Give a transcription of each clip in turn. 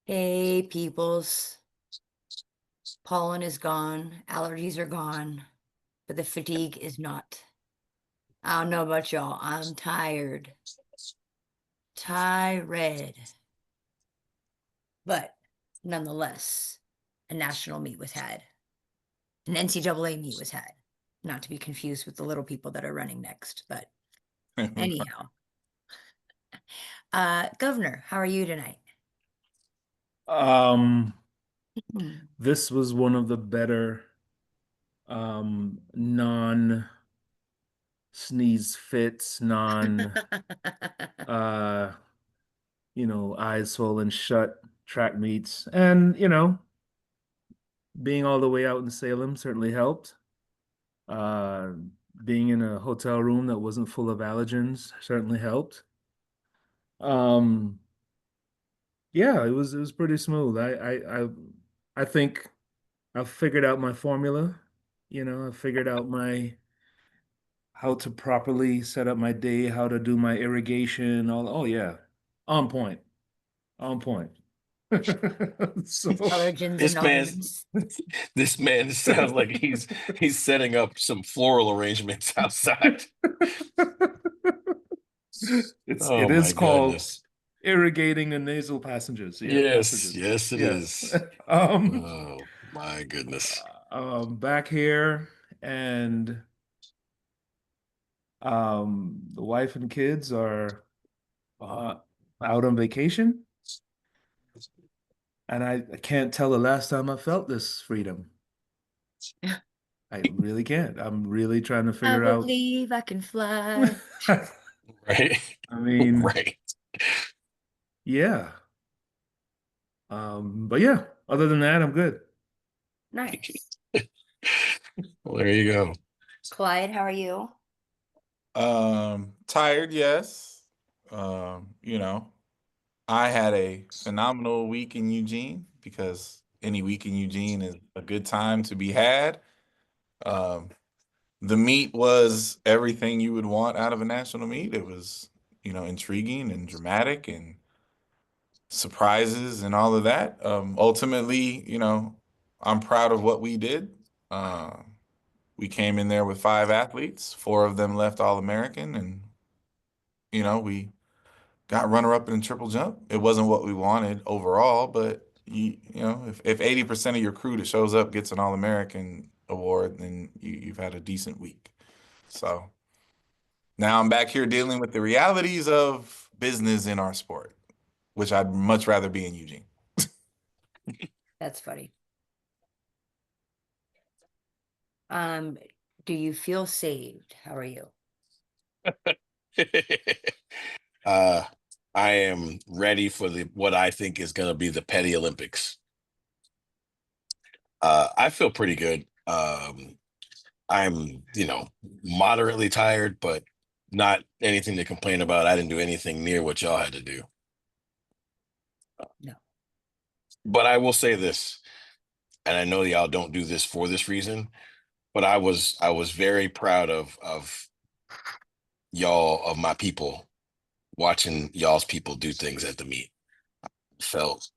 Hey, peoples. Pollen is gone, allergies are gone, but the fatigue is not. I don't know about y'all. I'm tired. Tired. But nonetheless, a national meet was had. An NCAA meet was had. Not to be confused with the little people that are running next. But anyhow, Governor, how are you tonight? Um, Hmm. this was one of the better non sneeze fits, non uh eyes swollen shut track meets. And being all the way out in Salem certainly helped. Uh Being in a hotel room that wasn't full of allergens certainly helped. Um yeah, it was pretty smooth. I think I've figured out my formula. I figured out my how to properly set up my day, how to do my irrigation, all. Oh yeah, on point, on point. So Allergens This man, Anonymous. this man sounds like he's setting up some floral arrangements outside. it Oh my is called goodness. irrigating the nasal passages. Yeah, Yes, passages. yes, it Yes. is. Um, Oh my goodness. Back here, and the wife and kids are uh, out on vacation. And I can't tell the last time I felt this freedom. I really can't. I'm really trying to I figure out. believe I can fly. Right? I mean, Right. yeah. But yeah, other than that, I'm good. Nice. Well, there you go. Clyde, how are you? Tired, yes. You know, I had a phenomenal week in Eugene because any week in Eugene is a good time to be had. Um, the meet was everything you would want out of a national meet. It was, intriguing and dramatic and surprises and all of that. Ultimately, I'm proud of what we did. Uh, we came in there with 5 athletes, 4 of them left All-American, and we got runner up in triple jump. It wasn't what we wanted overall, but if 80% of your crew that shows up gets an All-American award, then you've had a decent week. So now I'm back here dealing with the realities of business in our sport, which I'd much rather be in Eugene. That's funny. Um, do you feel saved? How are you? uh I am ready for the what I think is gonna be the petty Olympics. I feel pretty good. I'm, moderately tired, but not anything to complain about. I didn't do anything near what y'all had to do. No. But I will say this, and I know y'all don't do this for this reason, but I was very proud of y'all, of my people, watching y'all's people do things at the meet. Felt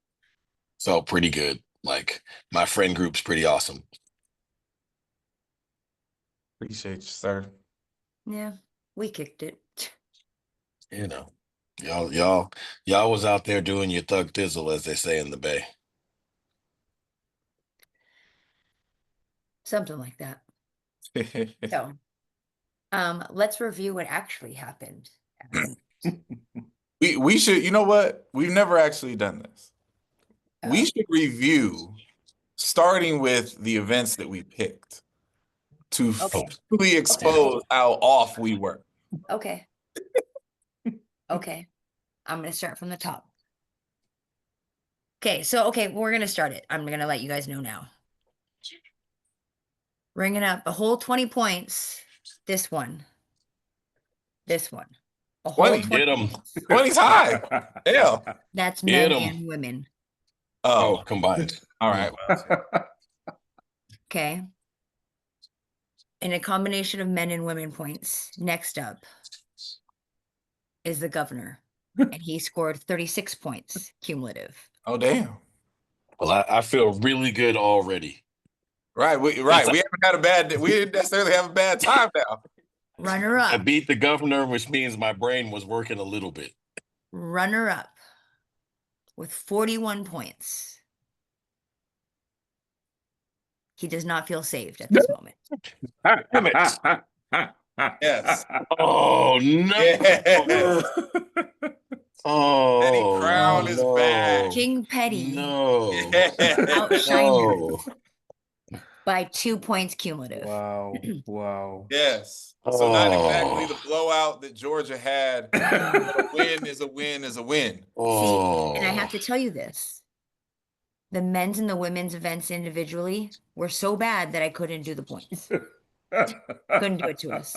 felt pretty good. Like my friend group's pretty awesome. Appreciate you, sir. Yeah, we kicked it. You know, y'all was out there doing your thug thizzle, as they say in the Bay. Something like that. So, let's review what actually happened. We should, you know what? We've never actually done this. We Oh, should review starting with the events that we picked to Oh, okay. fully Okay. expose how off we were. Okay. Okay. I'm gonna start from the top. Okay, we're gonna start it. I'm gonna let you guys know now. Ringing up a whole 20 points. This one. This one. A whole 20. 20 hit them, points. 20's high. Hell. That's hit men them. and women. Oh, Oh, combined. all Yeah. right. Well, Okay. In a combination of men and women points. Next up is the governor. and he scored 36 points cumulative. Oh, damn. Well, I feel really good already. Right. We haven't had we didn't necessarily have a bad time now. Runner I up. beat the governor, which means my brain was working a little bit. Runner up with 41 points. He does not feel saved at this moment. Damn it. Yes. Oh, no. Yes. Oh, Petty Crown is back. King Petty No. outshined No. by 2 points cumulative. Wow. Wow. Yes. So not exactly Oh. the blowout that Georgia had. But a win is a win is a win. Oh. See, and I have to tell you this. The men's and the women's events individually were so bad that I couldn't do the points. Couldn't do it to us.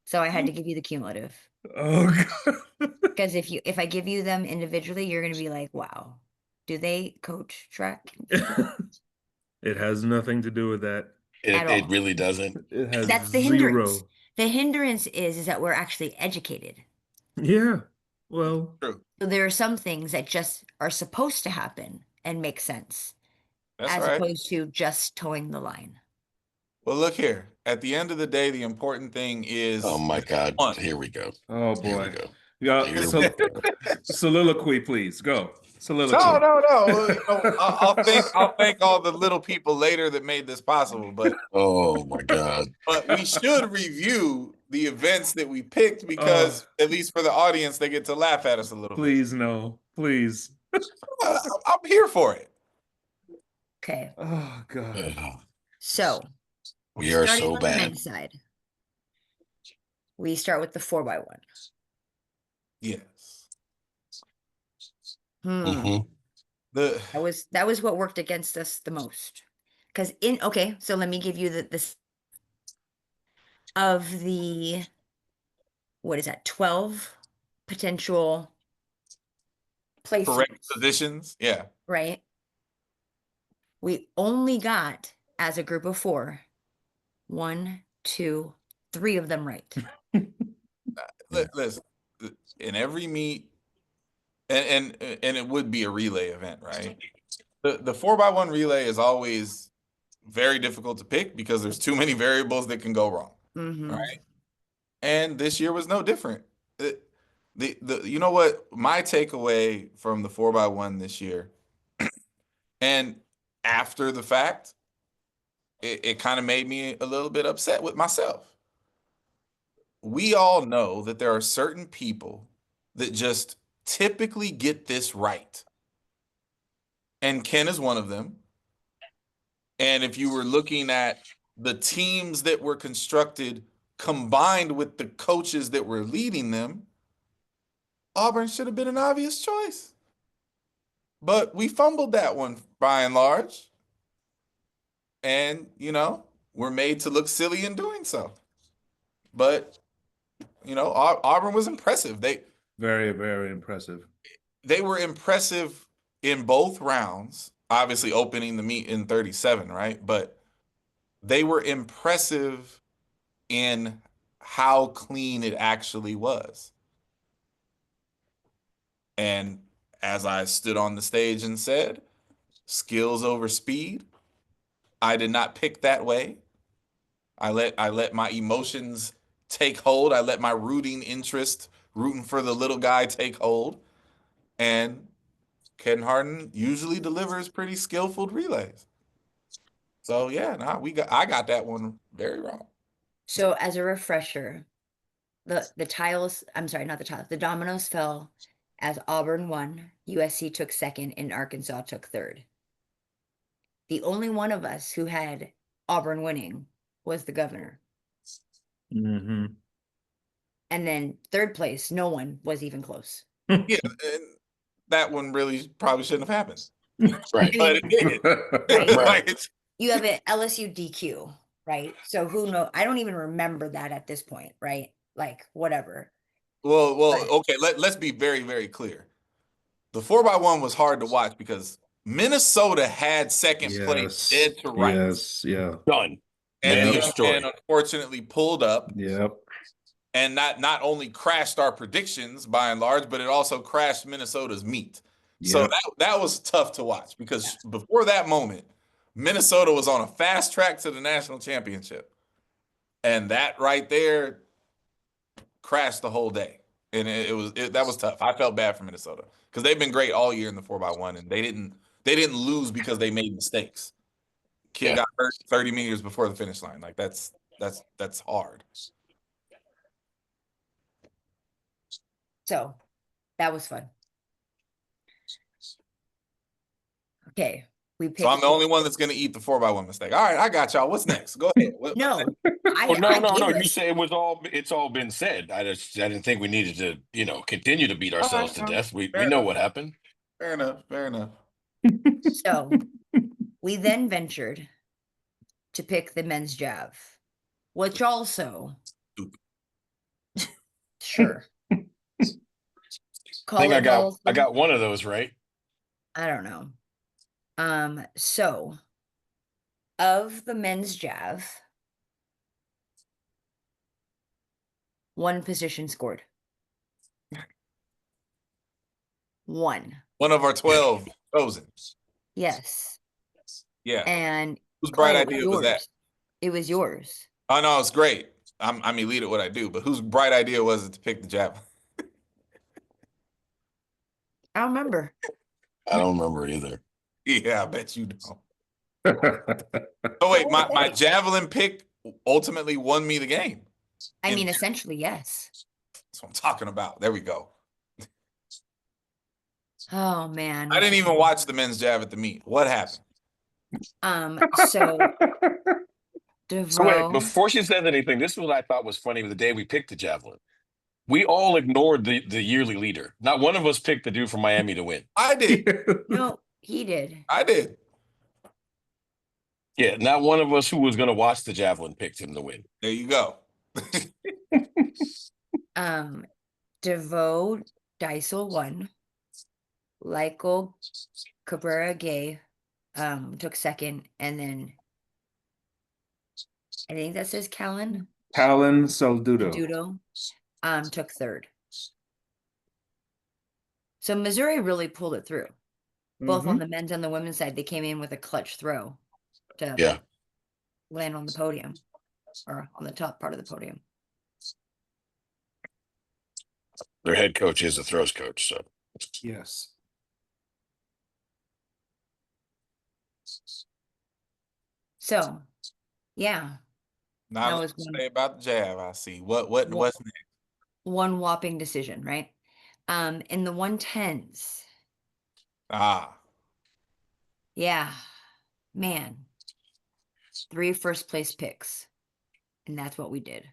So I had to give you the cumulative. Oh God. Because if I give you them individually, you're gonna be like, wow, do they coach track? It has nothing to do with that. At It all. really doesn't. It has That's the zero. hindrance. The hindrance is that we're actually educated. Yeah. Well, True. So there are some things that just are supposed to happen and make sense, That's as right. opposed to just towing the line. Well, look here. At the end of the day, the important thing is Oh my God. one. Here we go. oh Here we boy. go. Yeah. Here So, we go. soliloquy, please go. Soliloquy. No. You know, I'll thank all the little people later that made this possible. But Oh my God. we should review the events that we picked because at least for the audience, they get to laugh at us a little Please no. Please. bit. I'm here for it. Okay. Oh God. So We are starting so on the bad. men's side, we start with the 4x1. Yes. Mhm. That was what worked against us the most. Because so let me give you this of the, what is that, 12 potential Correct placements, positions. Yeah. right? We only got, as a group of 4, 1, 2, 3 of them right. Listen, in every meet, and it would be a relay event, right? The 4x1 relay is always very difficult to pick because there's too many variables that can go wrong, right? And this year was no different. You know what? My takeaway from the 4x1 this year, and after the fact, it kind of made me a little bit upset with myself. We all know that there are certain people that just typically get this right. And Ken is one of them. And if you were looking at the teams that were constructed combined with the coaches that were leading them, Auburn should have been an obvious choice. But we fumbled that one by and large. And, we're made to look silly in doing so. But, Auburn was impressive. Very, very impressive. They were impressive in both rounds, obviously opening the meet in 37, right? But they were impressive in how clean it actually was. And as I stood on the stage and said, skills over speed. I did not pick that way. I let my emotions take hold. I let my rooting for the little guy take hold. And Ken Harden usually delivers pretty skillful relays. So yeah, I got that one very wrong. So as a refresher, the dominoes fell as Auburn won, USC took second, and Arkansas took third. The only one of us who had Auburn winning was the governor. Mm-hmm. And then third place, no one was even close. Yeah, and that one really probably shouldn't have happened. Right. But it did. Right. You have an LSU DQ, right? So who knows? I don't even remember that at this point, right? Like, whatever. Well, okay, let's be very, very clear. The 4x1 was hard to watch because Minnesota had second place dead to rights. Yes, yeah. Done. And End the of story. man unfortunately pulled up. Yep. and not only crashed our predictions by and large, but it also crashed Minnesota's meet. So Yep. that was tough to watch because before that moment, Minnesota was on a fast track to the national championship. And that right there crashed the whole day. And that was tough. I felt bad for Minnesota because they've been great all year in the 4x1, and they didn't lose because they made mistakes. Kid Yeah. got hurt 30 meters before the finish line. Like that's hard. So that was fun. Okay. We picked. So I'm the only one that's gonna eat the 4x1 mistake. All right, I got y'all. What's next? Go ahead. No, Oh, no, I no, get no. it. You say it's all been said. I didn't think we needed to, continue to beat ourselves to death. We Fair know enough. what happened. Fair enough. Fair enough. So we then ventured to pick the men's jav, which also, sure. I Call think it I got volatile. one of those right. I don't know. So of the men's jav, one position scored. One. One of our 12 chosen. Yes. Yeah. And Whose Cole, bright it was idea was that? yours. It was yours. Oh no, it's great. I'm elite at what I do, but whose bright idea was it to pick the javelin? I don't remember. I don't remember either. Yeah, I bet you don't. Oh wait, my javelin pick ultimately won me the game. I mean, essentially, yes. That's what I'm talking about. There we go. Oh man. I didn't even watch the men's jav at the meet. What happened? So So wait, DeVoe, before she says anything, this is what I thought was funny with the day we picked the javelin. We all ignored the yearly leader. Not one of us picked the dude from Miami to win. I did. no, he did. I did. Yeah, not one of us who was going to watch the javelin picked him to win. There you go. DeVoe Dysel won. Lyko Cabrera Gay took second, and then I think that says Callan Soldudo. Dudo took third. So Missouri really pulled it through. Both on the men's and the women's side, they came in with a clutch throw to land on the podium or on the top part of the podium. Their head coach is a throws coach, so Yes. So, yeah, Now that let's was say about the jab. I see. What's next? one whopping decision, right? In the 110s. Yeah, man. 3 first place picks. And that's what we did.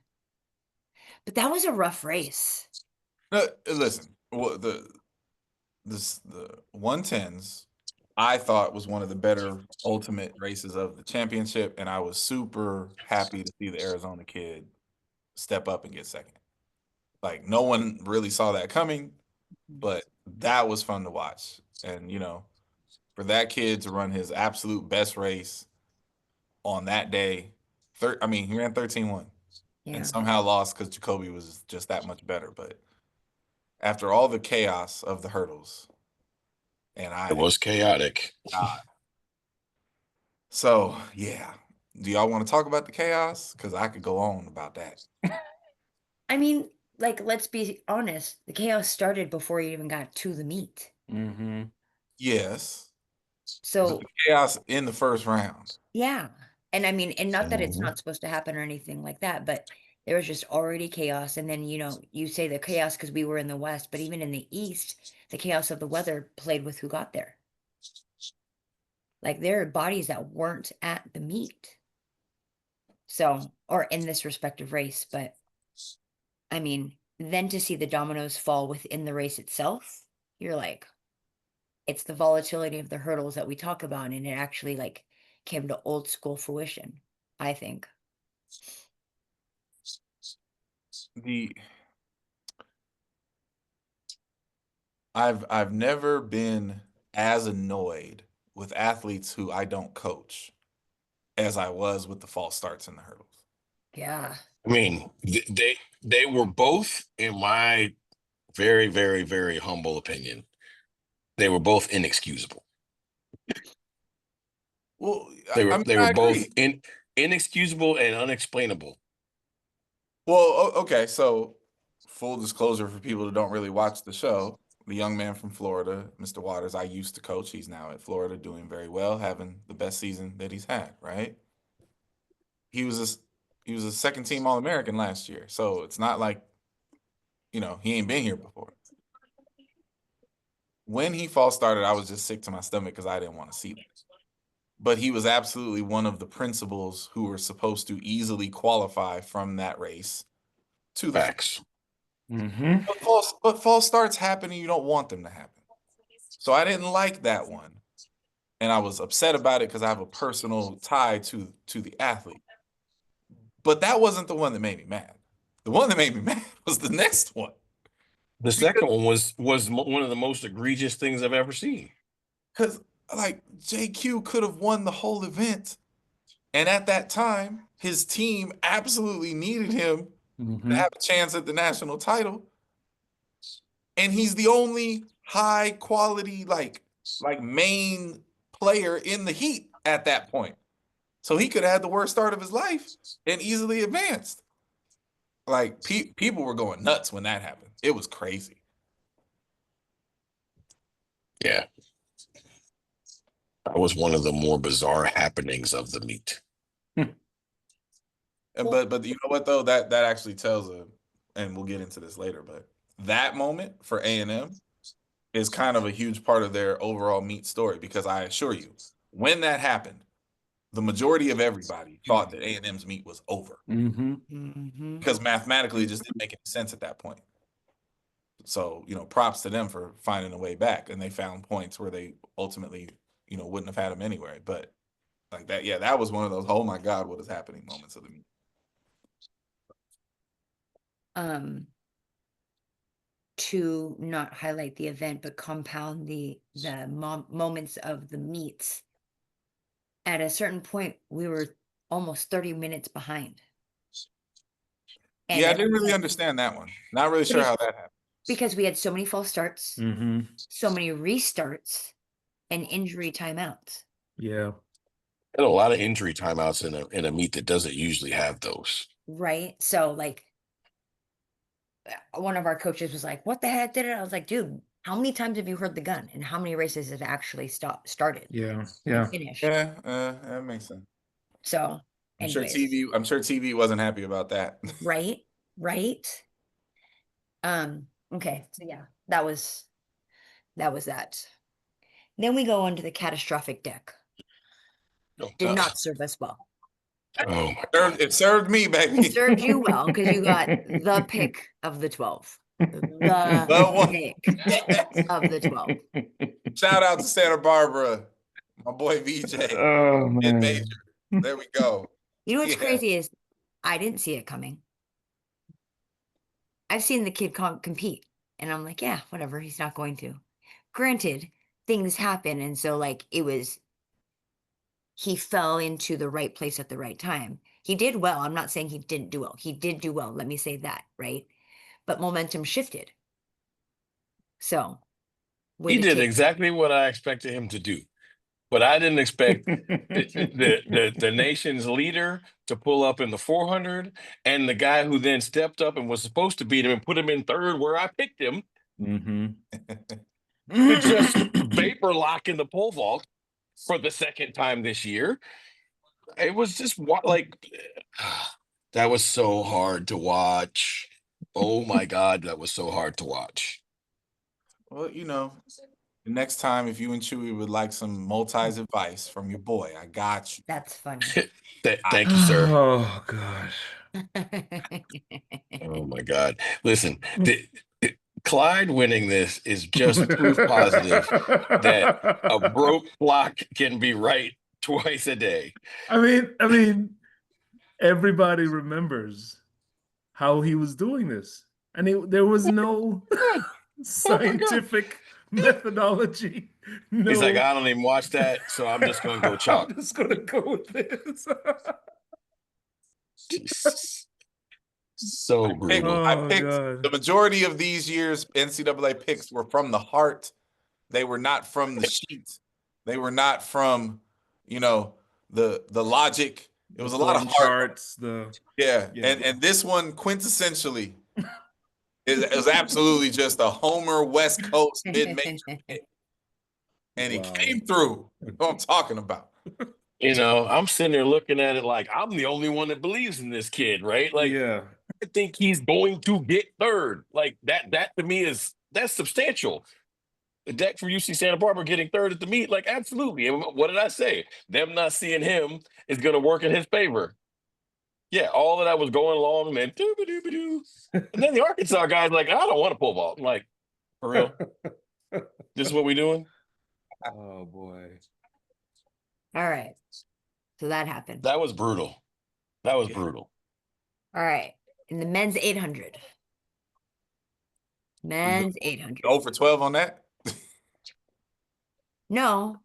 But that was a rough race. Listen, the 110s, I thought was one of the better ultimate races of the championship, and I was super happy to see the Arizona kid step up and get second. Like no one really saw that coming, but that was fun to watch. And for that kid to run his absolute best race on that day, he ran 13-1 and somehow lost because Jacoby was just that much better. But after all the chaos of the hurdles, and it was chaotic. So yeah, do y'all want to talk about the chaos? Because I could go on about that. I mean, like, let's be honest. The chaos started before you even got to the meet. Yes. So the chaos in the first round. Yeah. And I mean, and not that it's not supposed to happen or anything like that, but there was just already chaos. And then, you say the chaos because we were in the West, but even in the East, the chaos of the weather played with who got there. Like there are bodies that weren't at the meet. So, or in this respective race, but I mean, then to see the dominoes fall within the race itself, you're like, it's the volatility of the hurdles that we talk about. And it actually came to old school fruition, I think. I've never been as annoyed with athletes who I don't coach as I was with the false starts in the hurdles. Yeah. I mean, They were both, in my very, very, very humble opinion, they were both inexcusable. Well, They I were mean, they I were both agree. inexcusable and unexplainable. Well, okay, so full disclosure for people that don't really watch the show, the young man from Florida, Mr. Waters, I used to coach. He's now at Florida doing very well, having the best season that he's had, right? He was a, he was a second team All-American last year. So it's not like, he ain't been here before. When he false started, I was just sick to my stomach because I didn't want to see that. But he was absolutely one of the principals who were supposed to easily qualify from that race to the Facts. Mm-hmm. but false starts happen and you don't want them to happen. So I didn't like that one. And I was upset about it because I have a personal tie to the athlete. But that wasn't the one that made me mad. The one that made me mad was the next one. The second one was one of the most egregious things I've ever seen. Because like JQ could have won the whole event. And at that time, his team absolutely needed him to have a chance at the national title. And he's the only high quality, like main player in the Heat at that point. So he could have had the worst start of his life and easily advanced. Like people were going nuts when that happened. It was crazy. Yeah. That was one of the more bizarre happenings of the meet. But you know what though? That actually tells and we'll get into this later, but that moment for A&M is kind of a huge part of their overall meet story because I assure you, when that happened, the majority of everybody thought that A&M's meet was over. Because mathematically it just didn't make any sense at that point. So, props to them for finding a way back. And they found points where they ultimately, wouldn't have had them anyway. But like that, yeah, that was one of those, oh my God, what is happening moments of the meet. To not highlight the event, but compound the moments of the meets. At a certain point, we were almost 30 minutes behind. And Yeah, I didn't really understand that one. Not really sure how that happened. Because we had so many false starts, so many restarts, and injury timeouts. Yeah. Had a lot of injury timeouts in a meet that doesn't usually have those. Right. So like one of our coaches was like, what the heck did it? I was like, dude, how many times have you heard the gun and how many races has it actually started? Yeah. And finished? Yeah, that makes sense. So I'm sure anyways. I'm sure TV wasn't happy about that. Right. Okay. So yeah, that was that. Then we go on to the catastrophic deck. Did not serve us well. Oh my God. It served me, baby. It served you well because you got the pick of the 12. The one. pick of the 12. Shout out to Santa Barbara, my boy VJ. Oh man. Mid-major. There we go. You know what's crazy is I didn't see it coming. I've seen the kid compete, and I'm like, yeah, whatever. He's not going to. Granted, things happen, and so like he fell into the right place at the right time. He did well. I'm not saying he didn't do well. He did do well. Let me say that, right? But momentum shifted. So He did exactly what I expected him to do. But I didn't expect the nation's leader to pull up in the 400, and the guy who then stepped up and was supposed to beat him and put him in third where I picked him to just vapor lock in the pole vault for the second time this year. It was just like that was so hard to watch. Oh my God, that was so hard to watch. Well, the next time, if you and Chewy would like some multis advice from your boy, I got you. That's funny. Thank you, sir. Oh gosh. Oh my God. Listen, Clyde winning this is just proof positive that a broke clock can be right twice a day. I mean, everybody remembers how he was doing this. And there was no scientific methodology. No. He's like, I don't even watch that, so I'm just going to go chalk. I'm just going to go with this. Jesus. So brutal. I Oh, picked God. the majority of these years NCAA picks were from the heart. They were not from the sheet. They were not from, the logic. It was a lot of heart. Charts, Yeah. Yeah. And this one quintessentially is absolutely just a Homer West Coast mid-major pick. And he Wow. came through. You know what I'm talking about. I'm sitting there looking at it like I'm the only one that believes in this kid, right? Like, yeah. I think he's going to get third. Like that to me that's substantial. The deck from UC Santa Barbara getting third at the meet, like absolutely. And what did I say? Them not seeing him is going to work in his favor. Yeah, all of that was going along, and then doo-ba-doo-ba-doo. And then the Arkansas guy's like, I don't want to pull ball. I'm like, for real? This is what we doing? Oh boy. All right. So that happened. That was brutal. That was Yeah. brutal. All right. In the men's 800. Men's 800. 0 for 12 on that? No,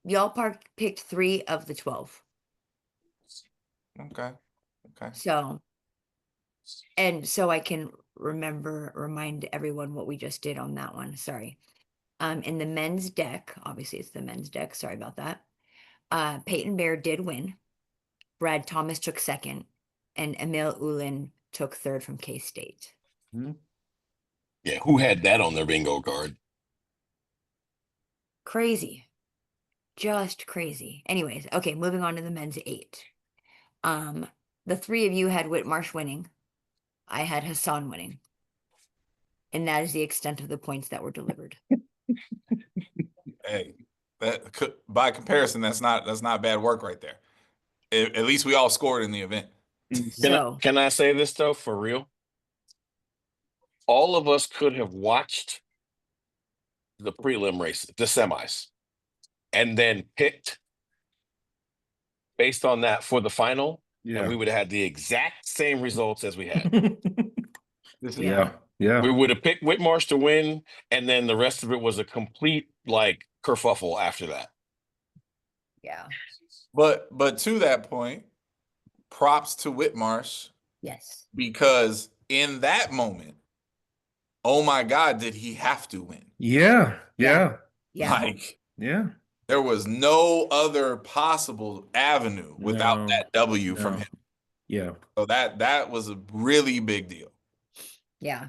y'all picked 3 of the 12. Okay. So I can remind everyone what we just did on that one. Sorry. In the men's deck, obviously it's the men's deck. Sorry about that. Peyton Bear did win. Brad Thomas took second, and Emil Ulin took third from K-State. Yeah, who had that on their bingo card? Crazy. Just crazy. Anyways, okay, moving on to the men's 8. The 3 of you had Whitmarsh winning. I had Hassan winning. And that is the extent of the points that were delivered. Hey, that could, by comparison, that's not bad work right there. At least we all scored in the event. Can I say this though, for real? All of us could have watched the prelim race, the semis, and then picked based on that for the final, and we would have had the exact same results as we had. Yeah. We would have picked Whitmarsh to win, and then the rest of it was a complete like kerfuffle after that. Yeah. But to that point, props to Whitmarsh. Yes. Because in that moment, oh my God, did he have to win? Yeah. Like, there was no other possible avenue without that W from him. Yeah. So that was a really big deal. Yeah.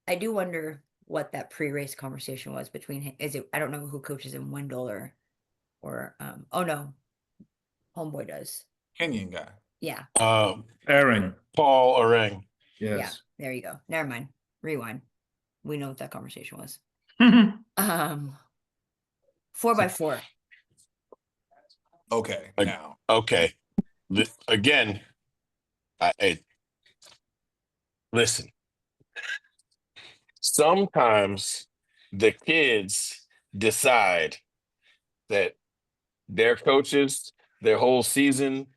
I do wonder what that pre-race conversation was between him. I don't know who coaches him, Wendell or oh no, homeboy does. Kenyan guy. Yeah. Aaron. Paul Areng. Yes. Yeah, there you go. Never mind. Rewind. We know what that conversation was. 4x4. Okay. Now. Okay. Again, listen. Sometimes the kids decide that their coaches, their whole season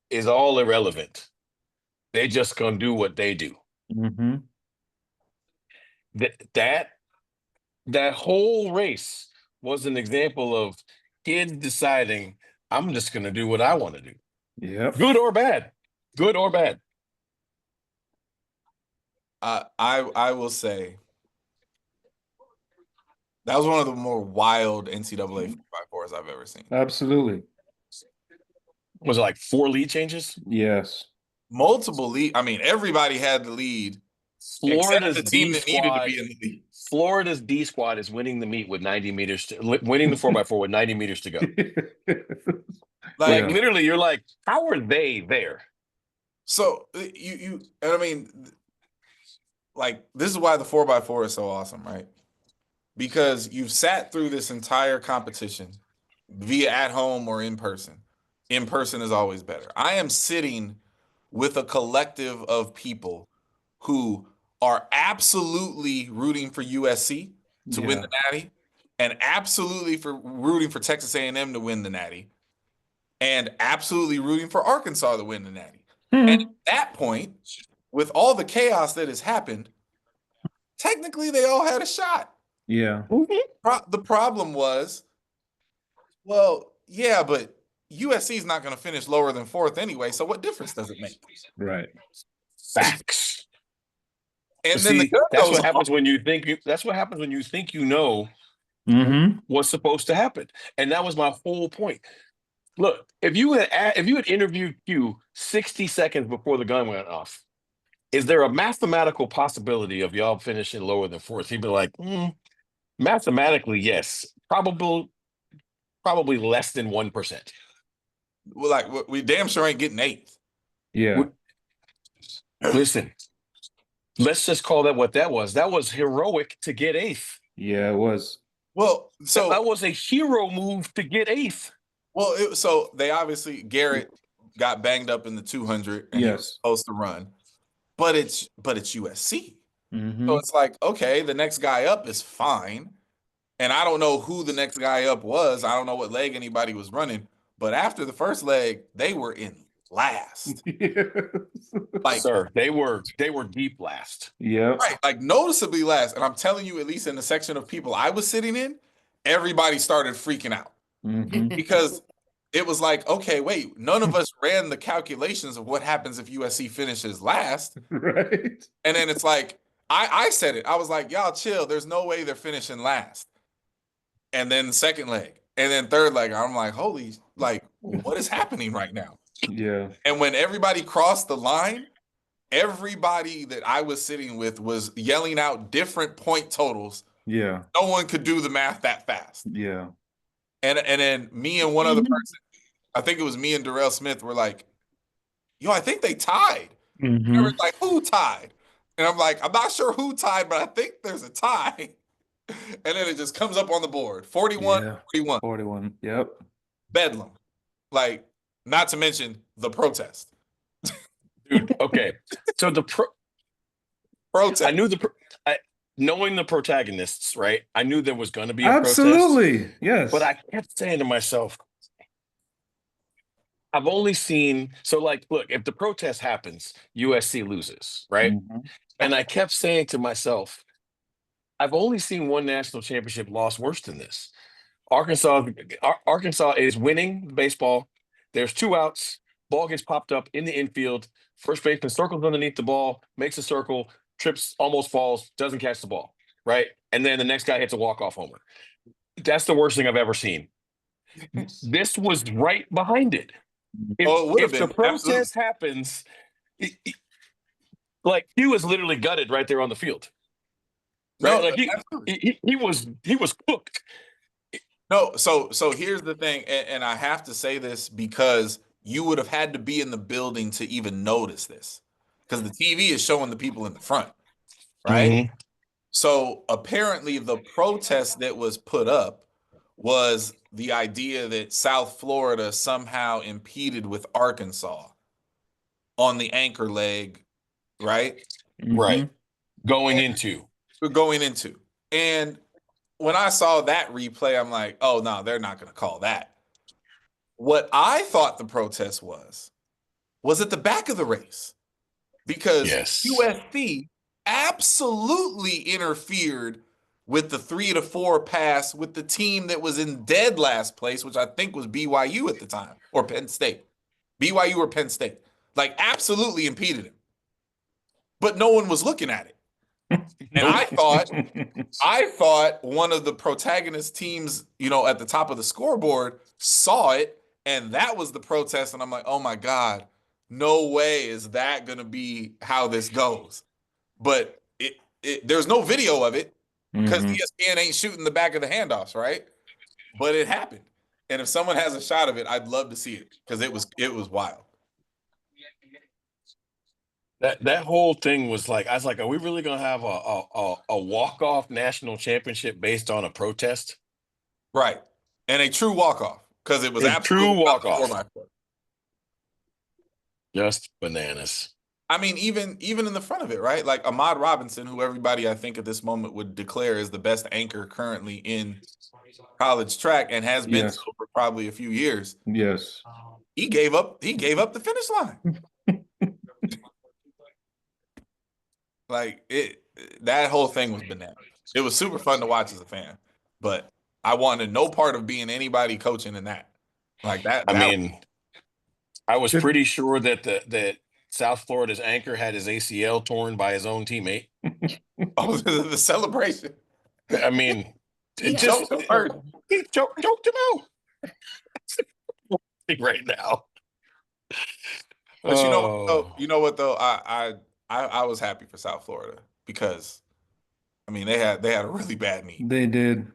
is all irrelevant. They just gonna do what they do. That whole race was an example of kids deciding, I'm just gonna do what I want to do. Yeah. Good or bad. Good or bad. I will say that was one of the more wild NCAA 4x4s I've ever seen. Absolutely. Was it like 4 lead changes? Yes. Multiple lead. I mean, everybody had the lead. Florida's except the team D that needed to squad. be in the lead. Florida's D squad is winning the meet with 90 meters, winning the 4x4 with 90 meters to go. Like literally, you're like, how are they there? So and I mean, like, this is why the 4x4 is so awesome, right? Because you've sat through this entire competition via at home or in person. In person is always better. I am sitting with a collective of people who are absolutely rooting for USC to win the Natty, and absolutely rooting for Texas A&M to win the Natty, and absolutely rooting for Arkansas to win the Natty. And at that point, with all the chaos that has happened, technically they all had a shot. Yeah. The problem was, well, yeah, but USC is not going to finish lower than 4th anyway, so what difference does it make? Right. Facts. And then the See, gun that's goes what happens off. when you think that's what happens when you think you know Mm-hmm. what's supposed to happen. And that was my whole point. Look, if you had interviewed Q 60 seconds before the gun went off, is there a mathematical possibility of y'all finishing lower than fourth? He'd be like, mathematically, yes. Probably less than 1%. We're like, we damn sure ain't getting 8th. Yeah. Listen, let's just call that what that was. That was heroic to get 8th. Yeah, it was. Well, That so was a hero move to get 8th. so they obviously Garrett got banged up in the 200 and he was Yes. supposed to run, but it's USC. Mm-hmm. So it's like, okay, the next guy up is fine. And I don't know who the next guy up was. I don't know what leg anybody was running. But after the first leg, they were in last. Yes. Like, Sir, they were deep last. Yep. right, like noticeably last. And I'm telling you, at least in the section of people I was sitting in, everybody started freaking out Mm-hmm. because it was like, okay, wait, none of us ran the calculations of what happens if USC finishes last. Right. And then it's like, I said it. I was like, y'all chill. There's no way they're finishing last. And then the second leg, and then third leg, I'm like, holy, like, what is happening right now? Yeah. And when everybody crossed the line, everybody that I was sitting with was yelling out different point totals. Yeah. No one could do the math that fast. Yeah. And then me and one other person, I think it was me and Darrell Smith, were like, yo, I think they tied. And they Mm-hmm. were like, who tied? And I'm like, I'm not sure who tied, but I think there's a tie. And then it just comes up on the board. 41, Yeah. 41. 41. Yep. Bedlam. Like, not to mention the protest. Dude, okay. So Protest. I knew knowing the protagonists, right? I knew there was going to be a protest. Absolutely. Yes. But I kept saying to myself, I've only seen, so like, look, if the protest happens, USC loses, right? Mhm. And I kept saying to myself, I've only seen one national championship loss worse than this. Arkansas is winning baseball. There's 2 outs. Ball gets popped up in the infield. First baseman circles underneath the ball, makes a circle, trips, almost falls, doesn't catch the ball, right? And then the next guy hits a walk-off homer. That's the worst thing I've ever seen. This was right behind it. If, Oh, it would have if the been. protest happens, like he was literally gutted right there on the field. Right? No, Like he was cooked. no. So here's the thing, and I have to say this because you would have had to be in the building to even notice this, because the TV is showing the people in the front, right? Mhm. So apparently, the protest that was put up was the idea that South Florida somehow impeded with Arkansas on the anchor leg, right? Right. Going And- into. We're going into. And when I saw that replay, I'm like, oh, no, they're not going to call that. What I thought the protest was at the back of the race, because Yes. USC absolutely interfered with the 3-4 pass with the team that was in dead last place, which I think was BYU at the time, or Penn State. BYU or Penn State. Like, absolutely impeded him. But no one was looking at it. And I thought one of the protagonist teams, at the top of the scoreboard saw it, and that was the protest. And I'm like, oh my God, no way is that going to be how this goes. But there's no video of it because Mhm. ESPN ain't shooting the back of the handoffs, right? But it happened. And if someone has a shot of it, I'd love to see it because it was wild. That whole thing was like, I was like, are we really gonna have a walk-off national championship based on a protest? Right. And a true walk-off, because it was A absolutely true not a walk-off. 4x4. Just bananas. I mean, even in the front of it, right? Like Ahmad Robinson, who everybody I think at this moment would declare is the best anchor currently in college track and has been Yes. so for probably a few years. Yes. He gave up the finish line. Like that whole thing was bananas. It was super fun to watch as a fan, but I wanted no part of being anybody coaching in that. Like that. I mean, I was pretty sure that South Florida's anchor had his ACL torn by his own teammate. Oh, the celebration. I mean, it Yeah. just Choked him first. he choked him out right now. But you know what, though? Oh, You know what though? I was happy for South Florida because I mean they had a really bad meet. They did.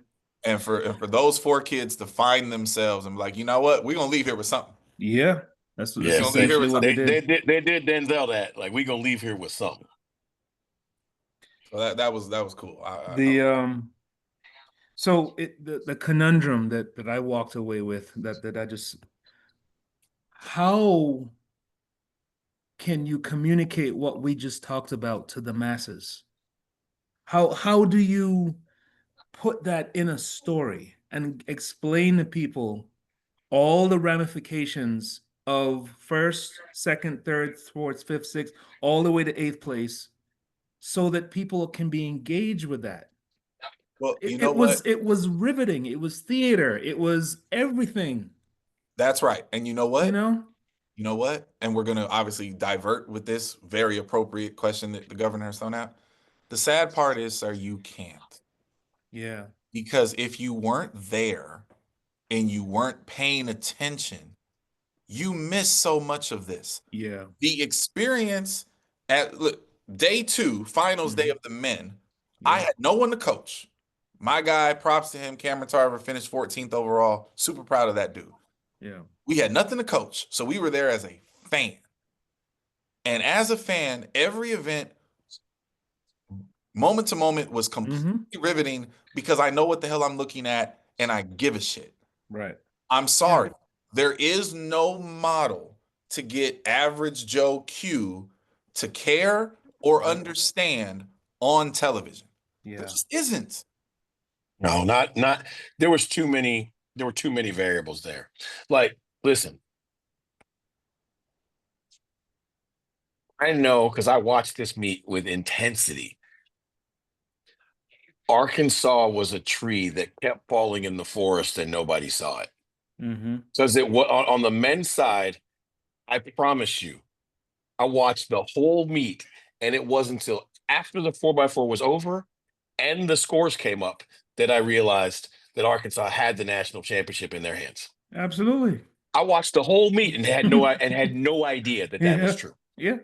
And for those 4 kids to find themselves and be like, you know what, we're gonna leave here with something. Yeah. That's yes, essentially what they they did. did Denzel that. Like, we gonna leave here with something. So that was cool. So the conundrum that I walked away with that I just, how can you communicate what we just talked about to the masses? How do you put that in a story and explain to people all the ramifications of first, second, third, fourth, fifth, sixth, all the way to eighth place, so that people can be engaged with that? Well, you It, know it was what? it was riveting. It was theater. It was everything. That's right. And you know what? You know? You know what? And we're gonna obviously divert with this very appropriate question that the governor has thrown out. The sad part is, sir, you can't. Yeah. Because if you weren't there and you weren't paying attention, you miss so much of this. Yeah. The experience at look, day 2, finals day of the men, I Yeah. had no one to coach. My guy, props to him, Cameron Tarver, finished 14th overall. Super proud of that dude. Yeah. We had nothing to coach, so we were there as a fan. And as a fan, every event, moment to moment, was completely riveting because I know what the hell I'm looking at and I give a shit. Right. I'm sorry. There is no model to get average Joe Q to care or understand on television. Yeah. There just isn't. No, not. There were too many variables there. Like, listen, I know because I watched this meet with intensity. Arkansas was a tree that kept falling in the forest and nobody saw it. Mm-hmm. So on the men's side, I promise you, I watched the whole meet, and it wasn't until after the 4x4 was over and the scores came up that I realized that Arkansas had the national championship in their hands. Absolutely. I watched the whole meet and had no idea that was true. Yeah.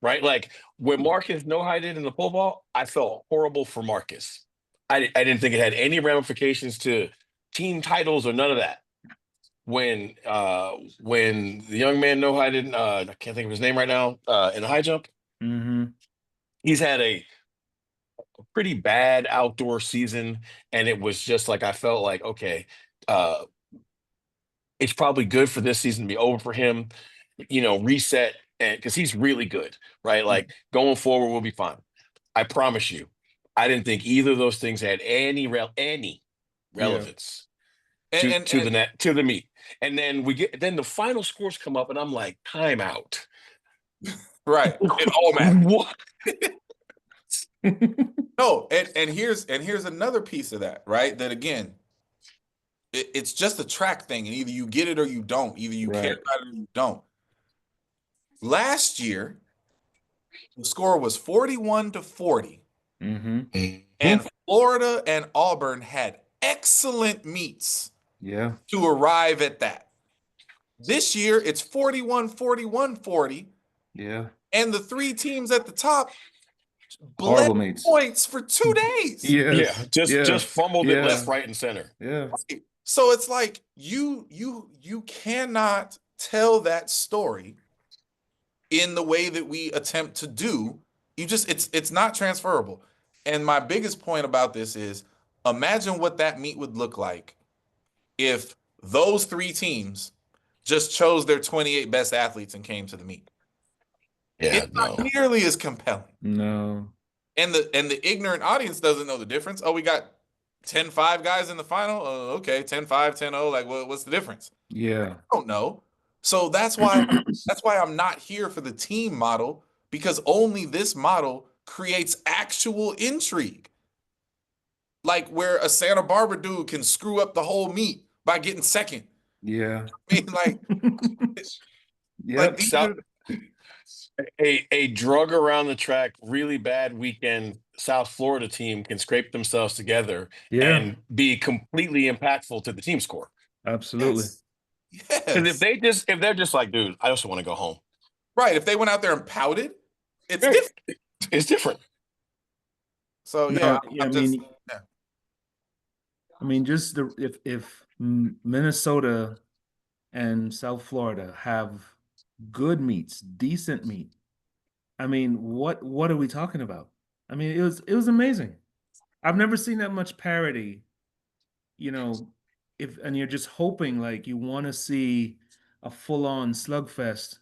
Right? Like, when Marcus no-highted in the pole vault, I felt horrible for Marcus. I didn't think it had any ramifications to team titles or none of that. When the young man no-highted, I can't think of his name right now, in the high jump, Mm-hmm. he's had a pretty bad outdoor season, and it was just like, I felt like, okay, it's probably good for this season to be over for him, reset, and because he's really good, right? Like, going forward, we'll be fine. I promise you, I didn't think either of those things had any relevance And to the meet. And then the final scores come up, and I'm like, timeout. right. It all matters. What? No, and here's another piece of that, right? That again, it's just a track thing, and either you get it or you don't. Either you care about it or you don't. Last year, the score was 41-40. Mm-hmm. And Florida and Auburn had excellent meets to arrive at that. This year, it's 41-41-40. Yeah. And the 3 teams at the top Horrible bled meets. points for 2 days. Yes. Just fumbled it left, right, and center. Yeah. Right. So it's like you cannot tell that story in the way that we attempt to do. It's not transferable. And my biggest point about this is, imagine what that meet would look like if those 3 teams just chose their 28 best athletes and came to the meet. Yeah, it's not nearly as compelling. No. And the ignorant audience doesn't know the difference. Oh, we got 10-5 guys in the final. Okay, 10-5, 10-0. Like, what's the difference? Yeah. I don't know. So that's why I'm not here for the team model, because only this model creates actual intrigue. Like, where a Santa Barbara dude can screw up the whole meet by getting second. Yeah. I mean, like, Yep. like A drug around the track, really bad weekend South Florida team can scrape themselves together Yeah, and be completely impactful to the team score. absolutely. Because Yes. if they're just like, dude, I just want to go home. Right. If they went out there and pouted, it's Right. different. It's different. So No, yeah, yeah, I'm just yeah. I mean, just if Minnesota and South Florida have good meats, decent meat. I mean, what are we talking about? I mean, it was amazing. I've never seen that much parity, you know, if and you're just hoping like you want to see a full-on slugfest.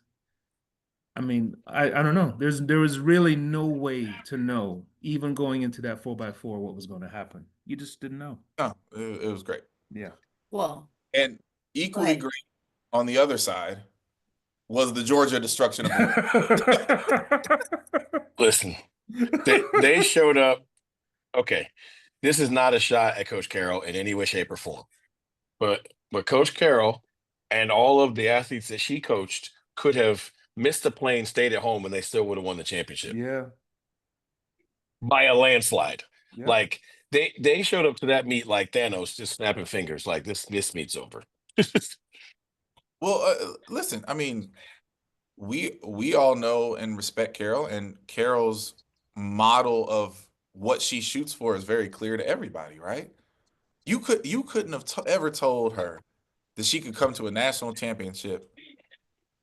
I mean, I don't know. There was really no way to know, even going into that 4x4, what was going to happen. You just didn't know. No, it was great. Yeah. Well, And go equally ahead. great on the other side was the Georgia destruction of Bull. Listen, they showed up. Okay, this is not a shot at Coach Carroll in any way, shape, or form. But Coach Carroll and all of the athletes that she coached could have missed the plane, stayed at home, and they still would have won the championship Yeah. by a landslide. Yep. Like they showed up to that meet like Thanos, just snapping fingers, like this meet's over. Well, listen, I mean, we all know and respect Carol, and Carol's model of what she shoots for is very clear to everybody, right? You couldn't have ever told her that she could come to a national championship,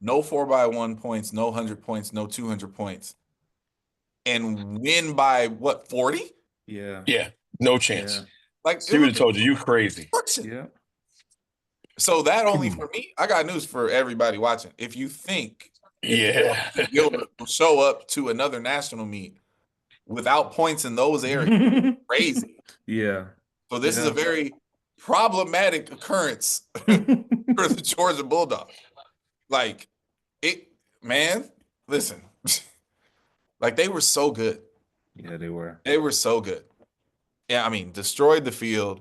no 4x1 points, no 100 points, no 200 points, and win by what, 40? Yeah. Yeah, no chance. Yeah. Like She it would would have be told you crazy. destruction. Yeah. So that only for me, I got news for everybody watching. If you think Yeah. Gilbert will show up to another national meet without points in those areas, crazy. Yeah. So this is Yeah. a very problematic occurrence for the Georgia Bulldogs. Like it, man. Listen, like they were so good. Yeah, they were. They were so good. Yeah, I mean, destroyed the field,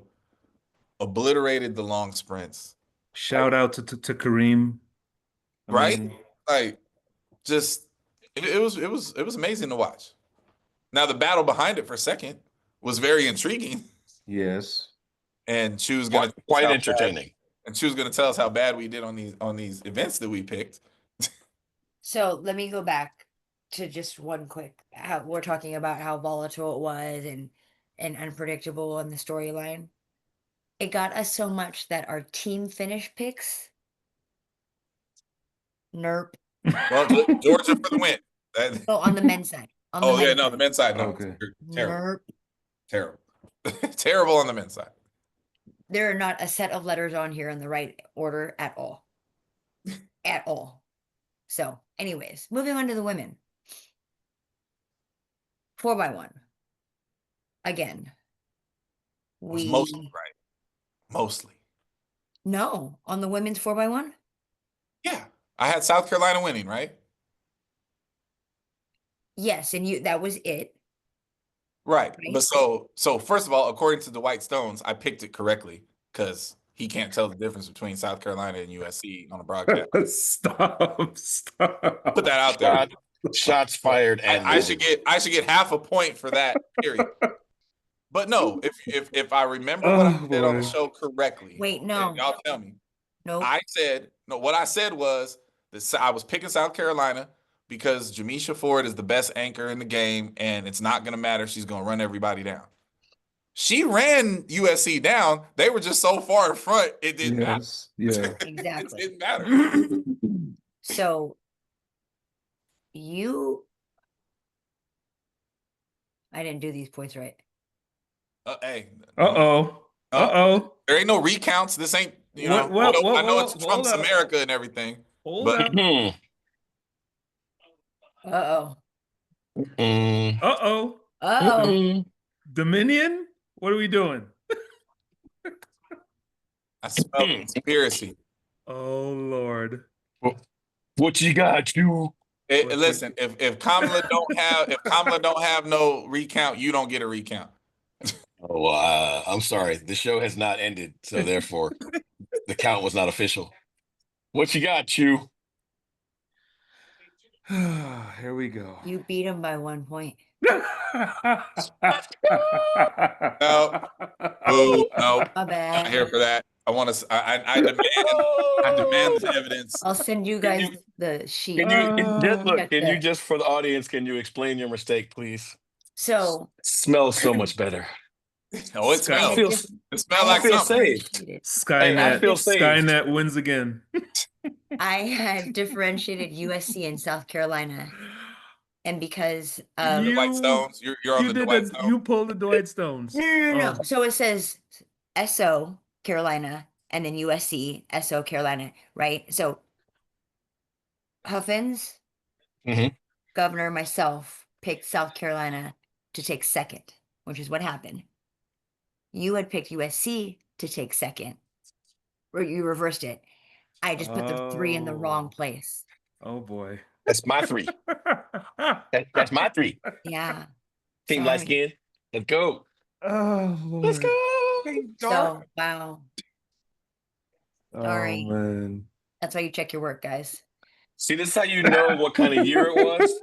obliterated the long sprints. Shout out to Kareem. I Right? mean, Like, just it was amazing to watch. Now the battle behind it for second was very intriguing, yes. and she was gonna Quite entertaining. and she was gonna tell us how bad we did on these events that we picked. So let me go back to just one quick. How we're talking about how volatile it was and unpredictable in the storyline. It got us so much that our team finish picks. Nerp. Well, Georgia for the win. Oh, on the men's side. On the Oh yeah, men's no, side. the men's side, no, Okay. terrible, Nerp. terrible, terrible on the men's side. There are not a set of letters on here in the right order at all. At all. So, anyways, moving on to the women. 4x1. Again. It was mostly right, mostly. No, on the women's 4x1. Yeah, I had South Carolina winning, right? Yes, and that was it. Right. Right. But so first of all, according to the White Stones, I picked it correctly because he can't tell the difference between South Carolina and USC on a broadcast. Stop. Put that out there. Shots fired, and I should get half a point for that period. But no, if I remember what I said on the show correctly, Wait, no. y'all tell me. Nope. What I said was that I was picking South Carolina because Jamisha Ford is the best anchor in the game, and it's not going to matter. She's going to run everybody down. She ran USC down. They were just so far in front, it didn't matter. Yeah. Exactly. It didn't matter. So I didn't do these points right. Hey. Uh-oh. There ain't no recounts. This ain't, I know it's Trump's America and everything. Hold up. Uh-oh. Uh-oh. Uh-oh. Dominion? What are we doing? I smell conspiracy. Oh Lord. What you got, you? Listen, if Kamala don't have no recount, you don't get a recount. Oh, I'm sorry. The show has not ended, so therefore the count was not official. What you got, you? Here we go. You beat him by 1 point. No, boo, no, My not here bad. for that. I want to. I demand the evidence. I'll send you Can guys you- the sheet. just look, Check can you the- just for the audience, can you explain your mistake, please? So Smells so much better. Oh, it Sky- I smells. had feel- just It smells I like had feel something. safe. differentiated. Hey, I Skynet. feel saved. Skynet wins again. I had differentiated USC and South Carolina, and because The White Stones. You're on the Dwight Stones. You pulled the Dwight Stones. no. Oh. So it says SO Carolina and then USC SO Carolina, right? So Huffins, Mhm. Governor, myself picked South Carolina to take second, which is what happened. You had picked USC to take second, or you reversed it. I just put the 3 in the wrong Oh. place. Oh boy. That's my 3. That's my 3. Yeah. Team light Sorry. skin. Let's go. Oh Let's Lord. go. So wow. Oh Sorry. man. That's why you check your work, guys. See, this is how you know what kind of year it was.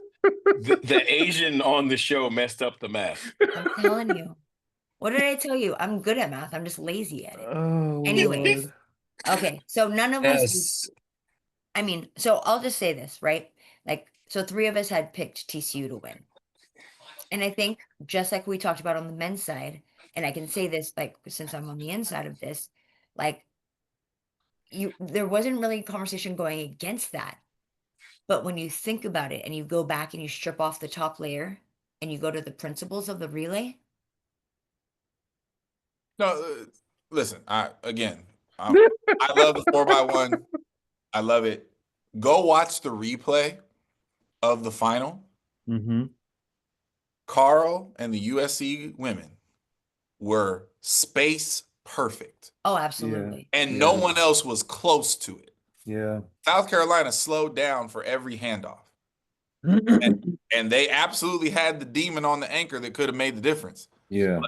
The Asian on the show messed up the math. I'm telling you. What did I tell you? I'm good at math. I'm just lazy at it. Oh Anyways. Lord. Okay, so none of us. Yes. I mean, so I'll just say this, right? Like, so 3 of us had picked TCU to win. And I think just like we talked about on the men's side, and I can say this, like, since I'm on the inside of this, like, there wasn't really conversation going against that. But when you think about it and you go back and you strip off the top layer and you go to the principles of the relay. No, listen. I love the 4x1. I love it. Go watch the replay of the final. Mm-hmm. Carl and the USC women were space perfect, Oh, absolutely. and Yeah. no one else was close to it. Yeah. South Carolina slowed down for every handoff, and they absolutely had the demon on the anchor that could have made the difference. Yeah.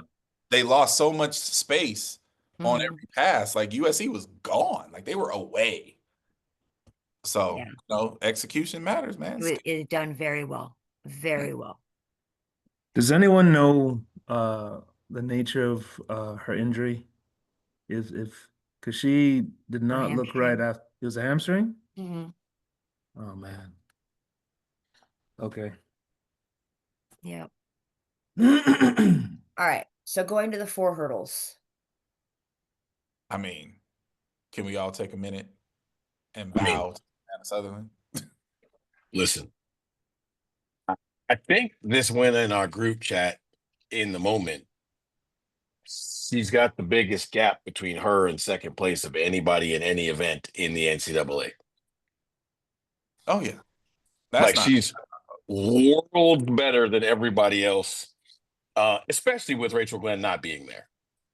They lost so much space on Mhm. every pass. Like USC was gone. Like they were away. So, Yeah. execution matters, man. It is done very well. Very well. Does anyone know the nature of her injury? If because she did not look right hamstring. after it was a hamstring? Hmm. Oh man. Okay. Yep. Yeah. All right. So going to the 4 hurdles. I mean, can we all take a minute and I mean- bow to Hannah Sutherland? Listen, I think this went in our group chat in the moment. She's got the biggest gap between her and second place of anybody in any event in the NCAA. Oh yeah, that's not. She's world better than everybody else, especially with Rachel Glenn not being there,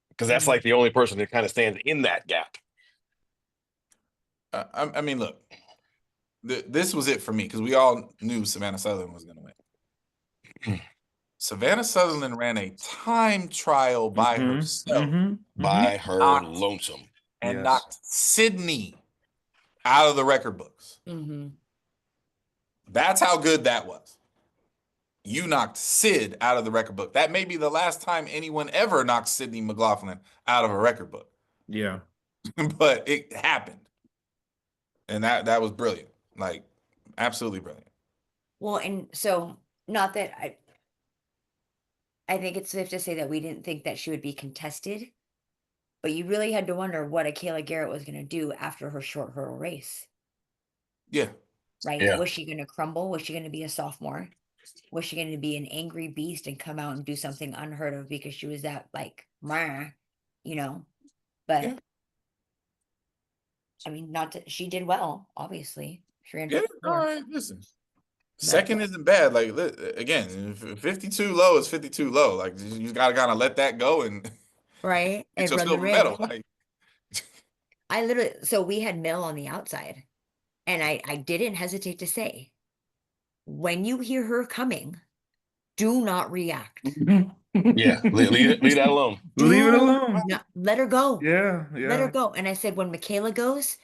because that's Mhm. like the only person that kind of stands in that gap. I mean, look, this was it for me because we all knew Savannah Sutherland was going to win. Savannah Sutherland ran a time trial by herself By her lonesome. and Yes. knocked Sydney out of the record books. Mm-hmm. That's how good that was. You knocked Sid out of the record book. That may be the last time anyone ever knocked Sydney McLaughlin out of a record book. Yeah. But it happened. And that was brilliant. Like, absolutely brilliant. Well, and so not that I think it's safe to say that we didn't think that she would be contested, but you really had to wonder what a Kayla Garrett was going to do after her short hurdle race, Yeah. right? Yeah. Was she going to crumble? Was she going to be a sophomore? Was she going to be an angry beast and come out and do something unheard of because she was that like, meh, you know? But Yeah. I mean, she did well, obviously. She ran Yeah. fourth. All right. Listen. Second isn't bad. Like, again, 52 low is 52 low. Like, you got to kind of let that go and Right? get And your run the silver race. medal. Like, I literally, so we had Mill on the outside, and I didn't hesitate to say, when you hear her coming, do not react. Yeah, leave that alone. Leave it Do alone. not- let her go. Yeah. Let her Yeah. go. And I said, when Michaela goes,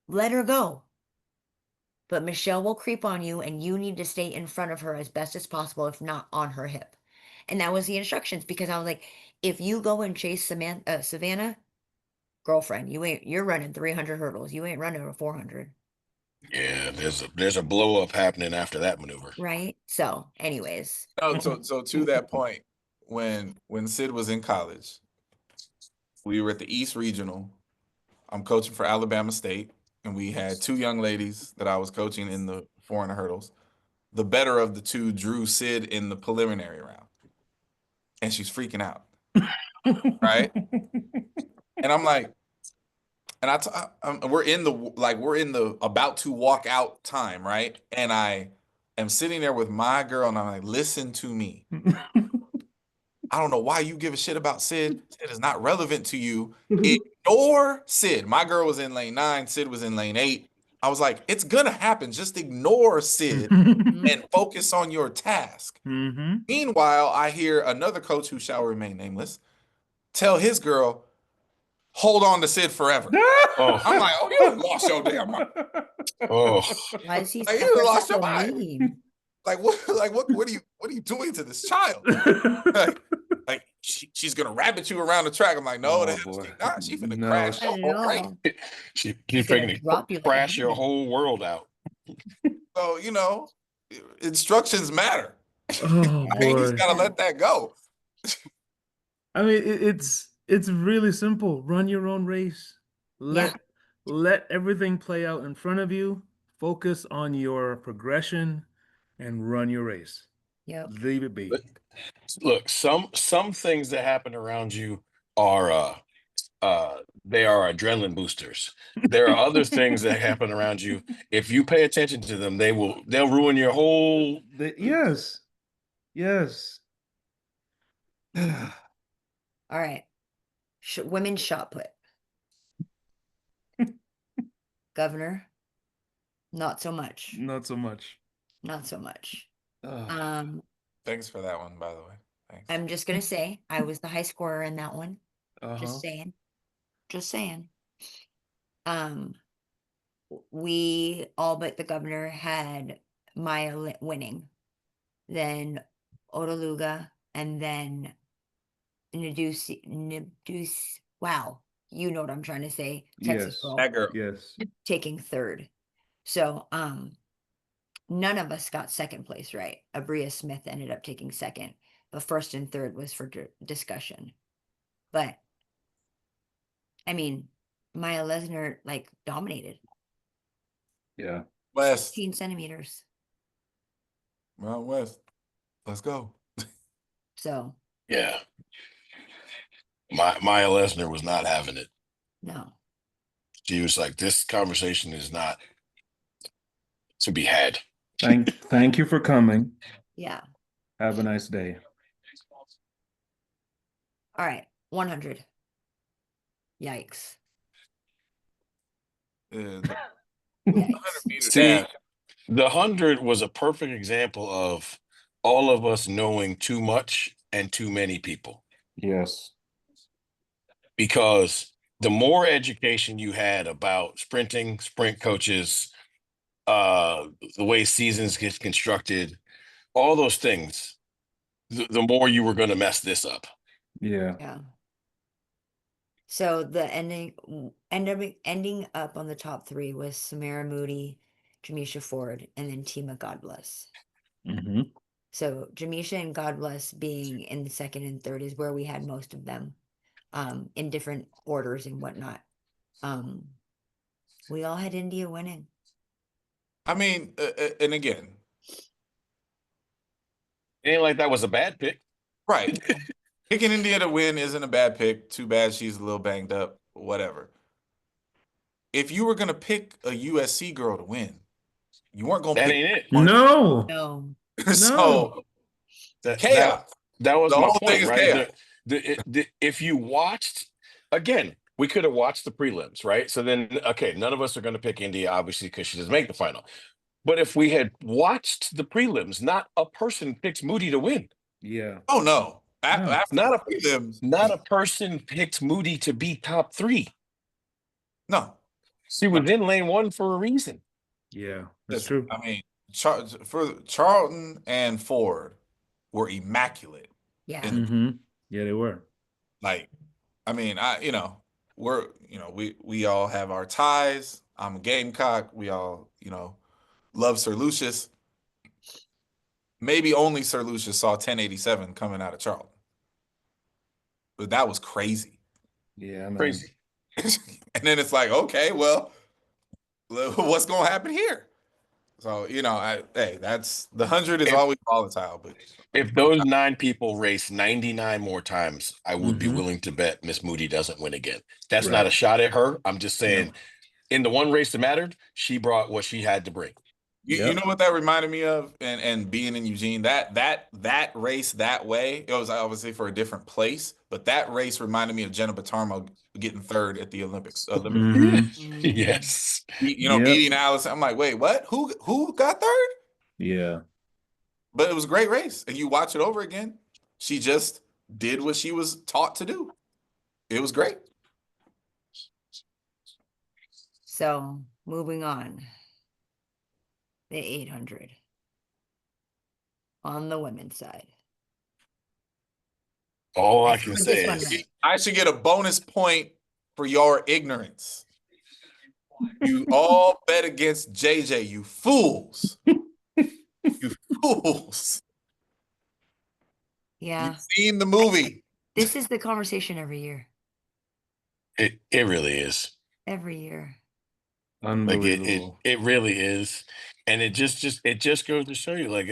let her go. but Michelle will creep on you and you need to stay in front of her as best as possible, if not on her hip. And that was the instructions, because I was like, if you go and chase Savannah, girlfriend, you're running 300 hurdles. You ain't running a 400. Yeah, there's a blow up happening after that maneuver. Right? So, anyways. No, so to that point, when Sid was in college, we were at the East Regional. I'm coaching for Alabama State, and we had two young ladies that I was coaching in the 400 hurdles. The better of the two drew Sid in the preliminary round, and she's freaking out, right? And I'm like, and we're in the about to walk out time, right? And I am sitting there with my girl, and I'm like, listen to me. I don't know why you give a shit about Sid. Sid is not relevant to you. Ignore Sid. My girl was in lane 9. Sid was in lane 8. I was like, it's gonna happen. Just ignore Sid and focus on your task. Meanwhile, I hear another coach, who shall remain nameless, tell his girl, hold on to Sid forever. Oh, I'm like, oh, you lost your damn mind. oh, Why is he Like, so you lost your mind. mean? Like what are you doing to this child? Like she's gonna rabbit you around the track. I'm like, no, Oh, the hell boy. she not. She finna No, crash I your whole race. know. she's He's gonna freaking drop you like a crash your bunny. whole world out. So, instructions matter. Oh, I mean, you just boy. gotta let that go. I mean, it's really simple. Run your own race. Let everything play out in front of you. Focus on your progression and run your race. Yep. Leave it be. Look, some things that happen around you are they are adrenaline boosters. There are other things that happen around you. If you pay attention to them, they'll ruin your whole. Yes. Yes. All right. Women's shot put. Governor, not so much. Not so much. Not so much. Ugh. Thanks for that one, by the way. Thanks. I'm just gonna say I was the high scorer in that one. Uh-huh. Just saying. Just saying. We all but the governor had Maya winning, then Otaluga, and then Naduce. Wow, you know what I'm trying to say. Texas Yes. girl That girl. Yes. taking third. So none of us got second place right. Abria Smith ended up taking second, but first and third was for discussion. But I mean, Maya Lesnar dominated. Yeah. West. 16 centimeters. Round West. Let's go. So Yeah. Maya Lesnar was not having it. no. She was like, this conversation is not to be had. Thank you for coming. Yeah. Have a nice day. All right. 100. Yikes. 100 Yikes. meters See, dash. the 100 was a perfect example of all of us knowing too much and too many people. Yes. Because the more education you had about sprinting, sprint coaches, the way seasons get constructed, all those things, the more you were going to mess this up. Yeah. Yeah. So the ending up on the top 3 was Samara Moody, Jamisha Ford, and then Tima God Bless. Mm-hmm. So Jamisha and God Bless being in the second and third is where we had most of them, in different orders and whatnot. We all had India winning. I mean, and again, It ain't like that was a bad pick. right. Picking India to win isn't a bad pick. Too bad she's a little banged up, whatever. If you were going to pick a USC girl to win, you weren't going to That pick ain't it. No. No. So chaos. That was The my whole point, thing is right? chaos. If you watched, again, we could have watched the prelims, right? So then, okay, none of us are going to pick India, obviously, because she doesn't make the final. But if we had watched the prelims, not a person picks Moody to win. Yeah. Oh, no. No. After Not the prelims, Not a person picked Moody to be top 3. no. She was in lane 1 for a reason. Yeah, that's Listen, true. I mean, for Charlton and Ford were immaculate. Yeah. Yeah, they were. Like, I mean, we all have our ties. I'm a Gamecock. We all, love Sir Lucius. Maybe only Sir Lucius saw 1087 coming out of Charlton. But that was crazy. Yeah, man. Crazy. And then it's like, okay, well, what's going to happen here? So, that's the 100 is If always volatile. But if those 9 people race 99 more times, I would be Mhm. willing to bet Miss Moody doesn't win again. That's not Right. a shot at her. I'm just saying, No. in the one race that mattered, she brought what she had to bring. you know what that reminded me of, and being in Eugene, that race that way, it was obviously for a different place, but that race reminded me of Jenna Batarmo getting third at the Olympics. Mhm. Yes. Yep. Beating Allison. I'm like, wait, what? Who got third? Yeah. But it was a great race, and you watch it over again. She just did what she was taught to do. It was great. So moving on. The 800 on the women's side. All I I can heard say this one is right. I should get a bonus point for your ignorance. You all bet against JJ, you fools. You fools. Yeah. You've seen the movie. This is the conversation every year. it really is. Every year. Like it Unbelievable. really is. And it just goes to show you, like,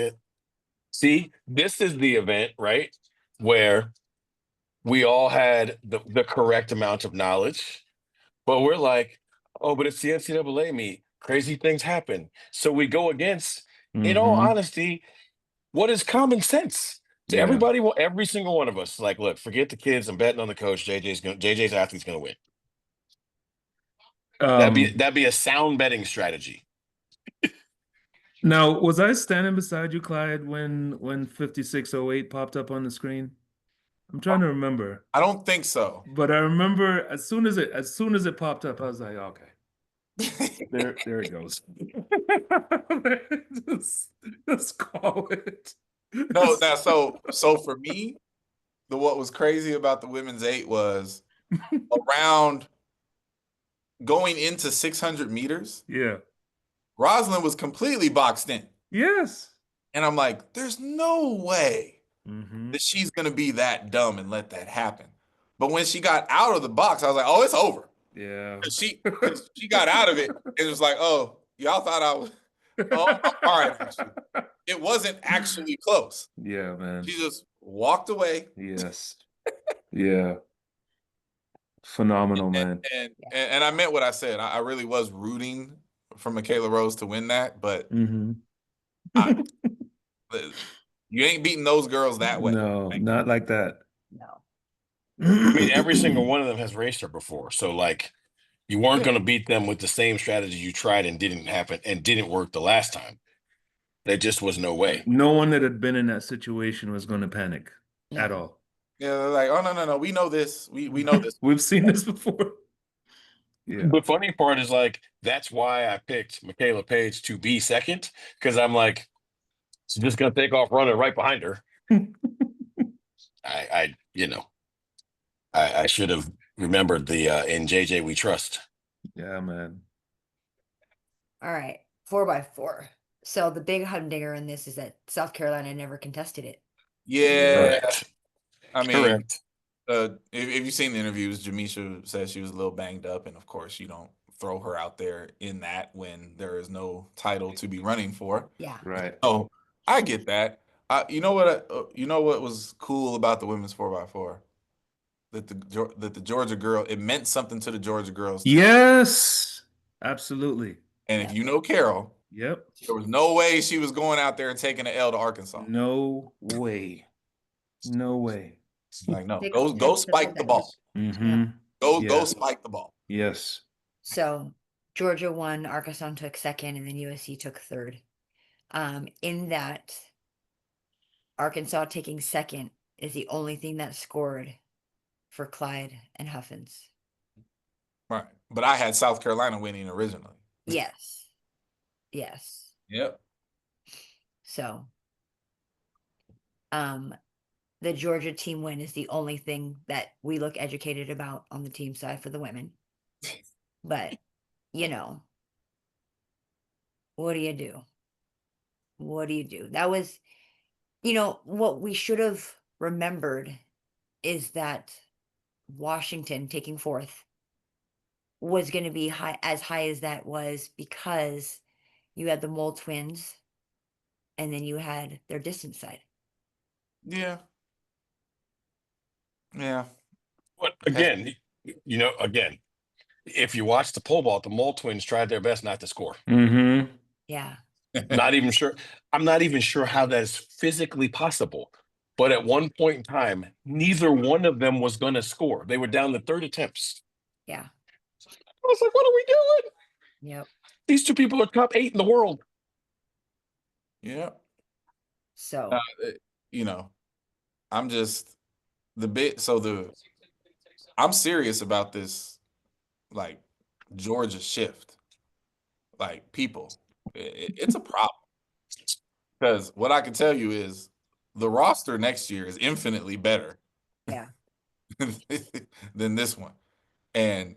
see, this is the event, right? Where we all had the correct amount of knowledge, but we're like, oh, but it's the NCAA meet. Crazy things happen. So we go against, in all Mhm. honesty, what is common sense to Yeah. everybody, every single one of us. Like, look, forget the kids. I'm betting on the coach. JJ's athlete's gonna win. That'd be a sound betting strategy. Now, was I standing beside you, Clyde, when 5608 popped up on the screen? I'm trying to remember. I don't think so. But I remember as soon as it popped up, I was like, okay. There it goes. Just call it. No, now so for me, what was crazy about the women's 8 was around going into 600 meters, Yeah. Rosalind was completely boxed in. Yes. And I'm like, there's no way Mm-hmm. that she's going to be that dumb and let that happen. But when she got out of the box, I was like, oh, it's over. Yeah. She got out of it. It was like, oh, y'all thought I was, oh, I'm fine, actually. It wasn't actually close. Yeah, man. She just walked away. Yes. Yeah. Phenomenal, man. And I meant what I said. I really was rooting for Michaela Rose to win that, but Mm-hmm. you ain't beating those girls that way. No, not like that. No. I mean, every single one of them has raced her before. So, like, you weren't going to beat them with the same strategy you tried and didn't happen and didn't work the last time. There just was no way. No one that had been in that situation was going to panic at No. all. Yeah, they're like, oh no, we know this. We know this. We've seen this before. Yeah. The funny part is, like, that's why I picked Michaela Page to be second, because I'm like, she's just going to take off running right behind her. I should have remembered the in JJ we trust. Yeah, man. All right. 4x4. So the big humdinger in this is that South Carolina never contested it. Yeah. Correct. I mean, Correct. if you've seen the interviews, Jamisha says she was a little banged up, and of course, you don't throw her out there in that when there is no title to be running for. Yeah. Right. Oh, I get that. You know what was cool about the women's 4x4? That the Georgia girl, it meant something to the Georgia girls. Yes. Absolutely. And if you know Carol, Yep. there was no way she was going out there and taking an L to Arkansas. No way. No way. Like, no, They go contested spike the ball. Mm-hmm. Go spike the ball. Yes. So Georgia won, Arkansas took second, and then USC took third. In that, Arkansas taking second is the only thing that scored for Clyde and Huffins. Right. But I had South Carolina winning originally. Yes. Yes. Yep. So, the Georgia team win is the only thing that we look educated about on the team side for the women. But, you know, what do you do? What do you do? That was, what we should have remembered is that Washington taking fourth was going to be high as that was because you had the Mole twins and then you had their distance side. Yeah. Yeah. But again, again, if you watch the pole vault, the Mole twins tried their best not to score. Mm-hmm. Yeah. Not even sure. I'm not even sure how that is physically possible. But at one point in time, neither one of them was going to score. They were down to third attempts. Yeah. I was like, what are we doing? Yep. These two people are top 8 in the world. Yeah. So, You know, I'm just I'm serious about this, like, Georgia shift. Like, people, it's a problem. Because what I can tell you is the roster next year is infinitely better yeah. than this one. And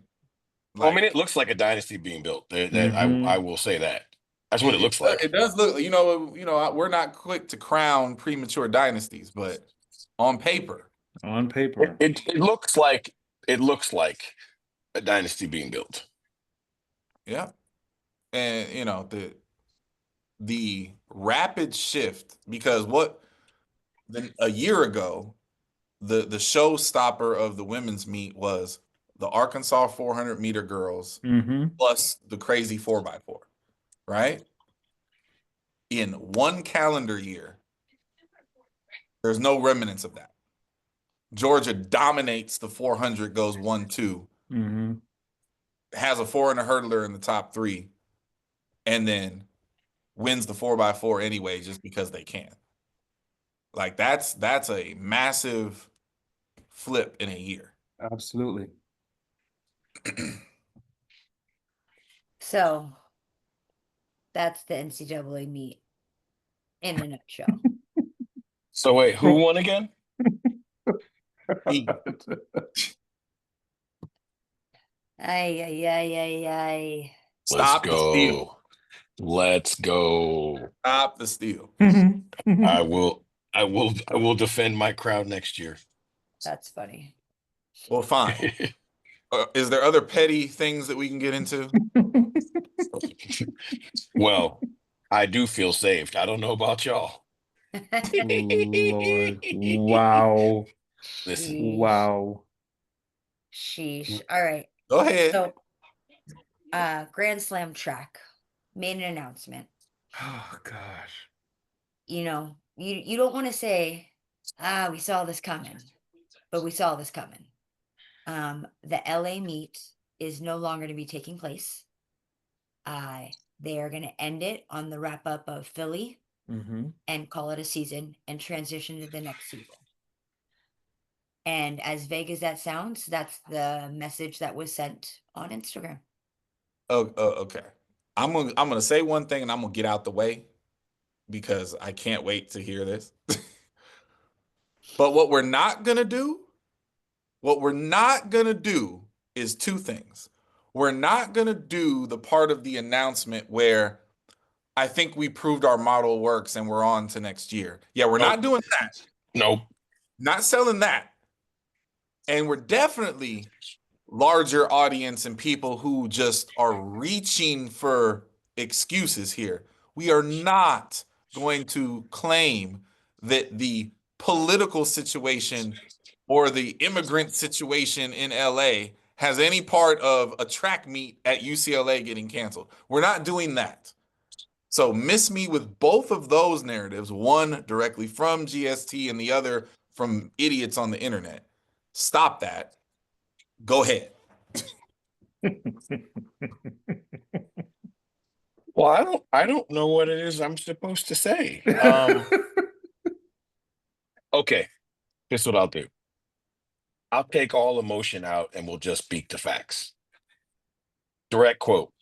Well, I mean, like, it looks like a dynasty being built. Mhm. I will say that. That's what it looks like. it does look, we're not quick to crown premature dynasties, but on paper, On paper. It looks like a dynasty being built. yeah. And the rapid shift, because a year ago, the showstopper of the women's meet was the Arkansas 400-meter girls Mm-hmm. plus the crazy 4x4, right? In one calendar year, there's no remnants of that. Georgia dominates the 400, goes 1-2, Mm-hmm. has a 400 hurdler in the top 3, and then wins the 4x4 anyway just because they can. Like, that's a massive flip in a year. Absolutely. So that's the NCAA meet in a nutshell. So wait, who won again? Me. Ay, ay, ay, ay, ay. Stop the steal. Let's go. Stop the steal. I will defend my crowd next year. That's funny. Well, fine. Is there other petty things that we can get into? Well, I do feel saved. I don't know about y'all. Lord. Wow. Listen. Wow. Sheesh. All right. Go ahead. So, Grand Slam track made an announcement. Oh gosh. You don't want to say, we saw this coming, but we saw this coming. The LA meet is no longer to be taking place. They are going to end it on the wrap up of Philly Mm-hmm. and call it a season and transition to the next season. And as vague as that sounds, that's the message that was sent on Instagram. Okay. I'm gonna say one thing and I'm gonna get out the way because I can't wait to hear this. But what we're not gonna do is two things. We're not gonna do the part of the announcement where I think we proved our model works and we're on to next year. Yeah, we're not doing that. Nope. Not selling that. And we're definitely larger audience and people who just are reaching for excuses here. We are not going to claim that the political situation or the immigrant situation in LA has any part of a track meet at UCLA getting canceled. We're not doing that. So miss me with both of those narratives, one directly from GST and the other from idiots on the internet. Stop that. Go ahead. Well, I don't know what it is I'm supposed to say. Okay, here's what I'll do. I'll take all emotion out and we'll just speak the facts. Direct quote.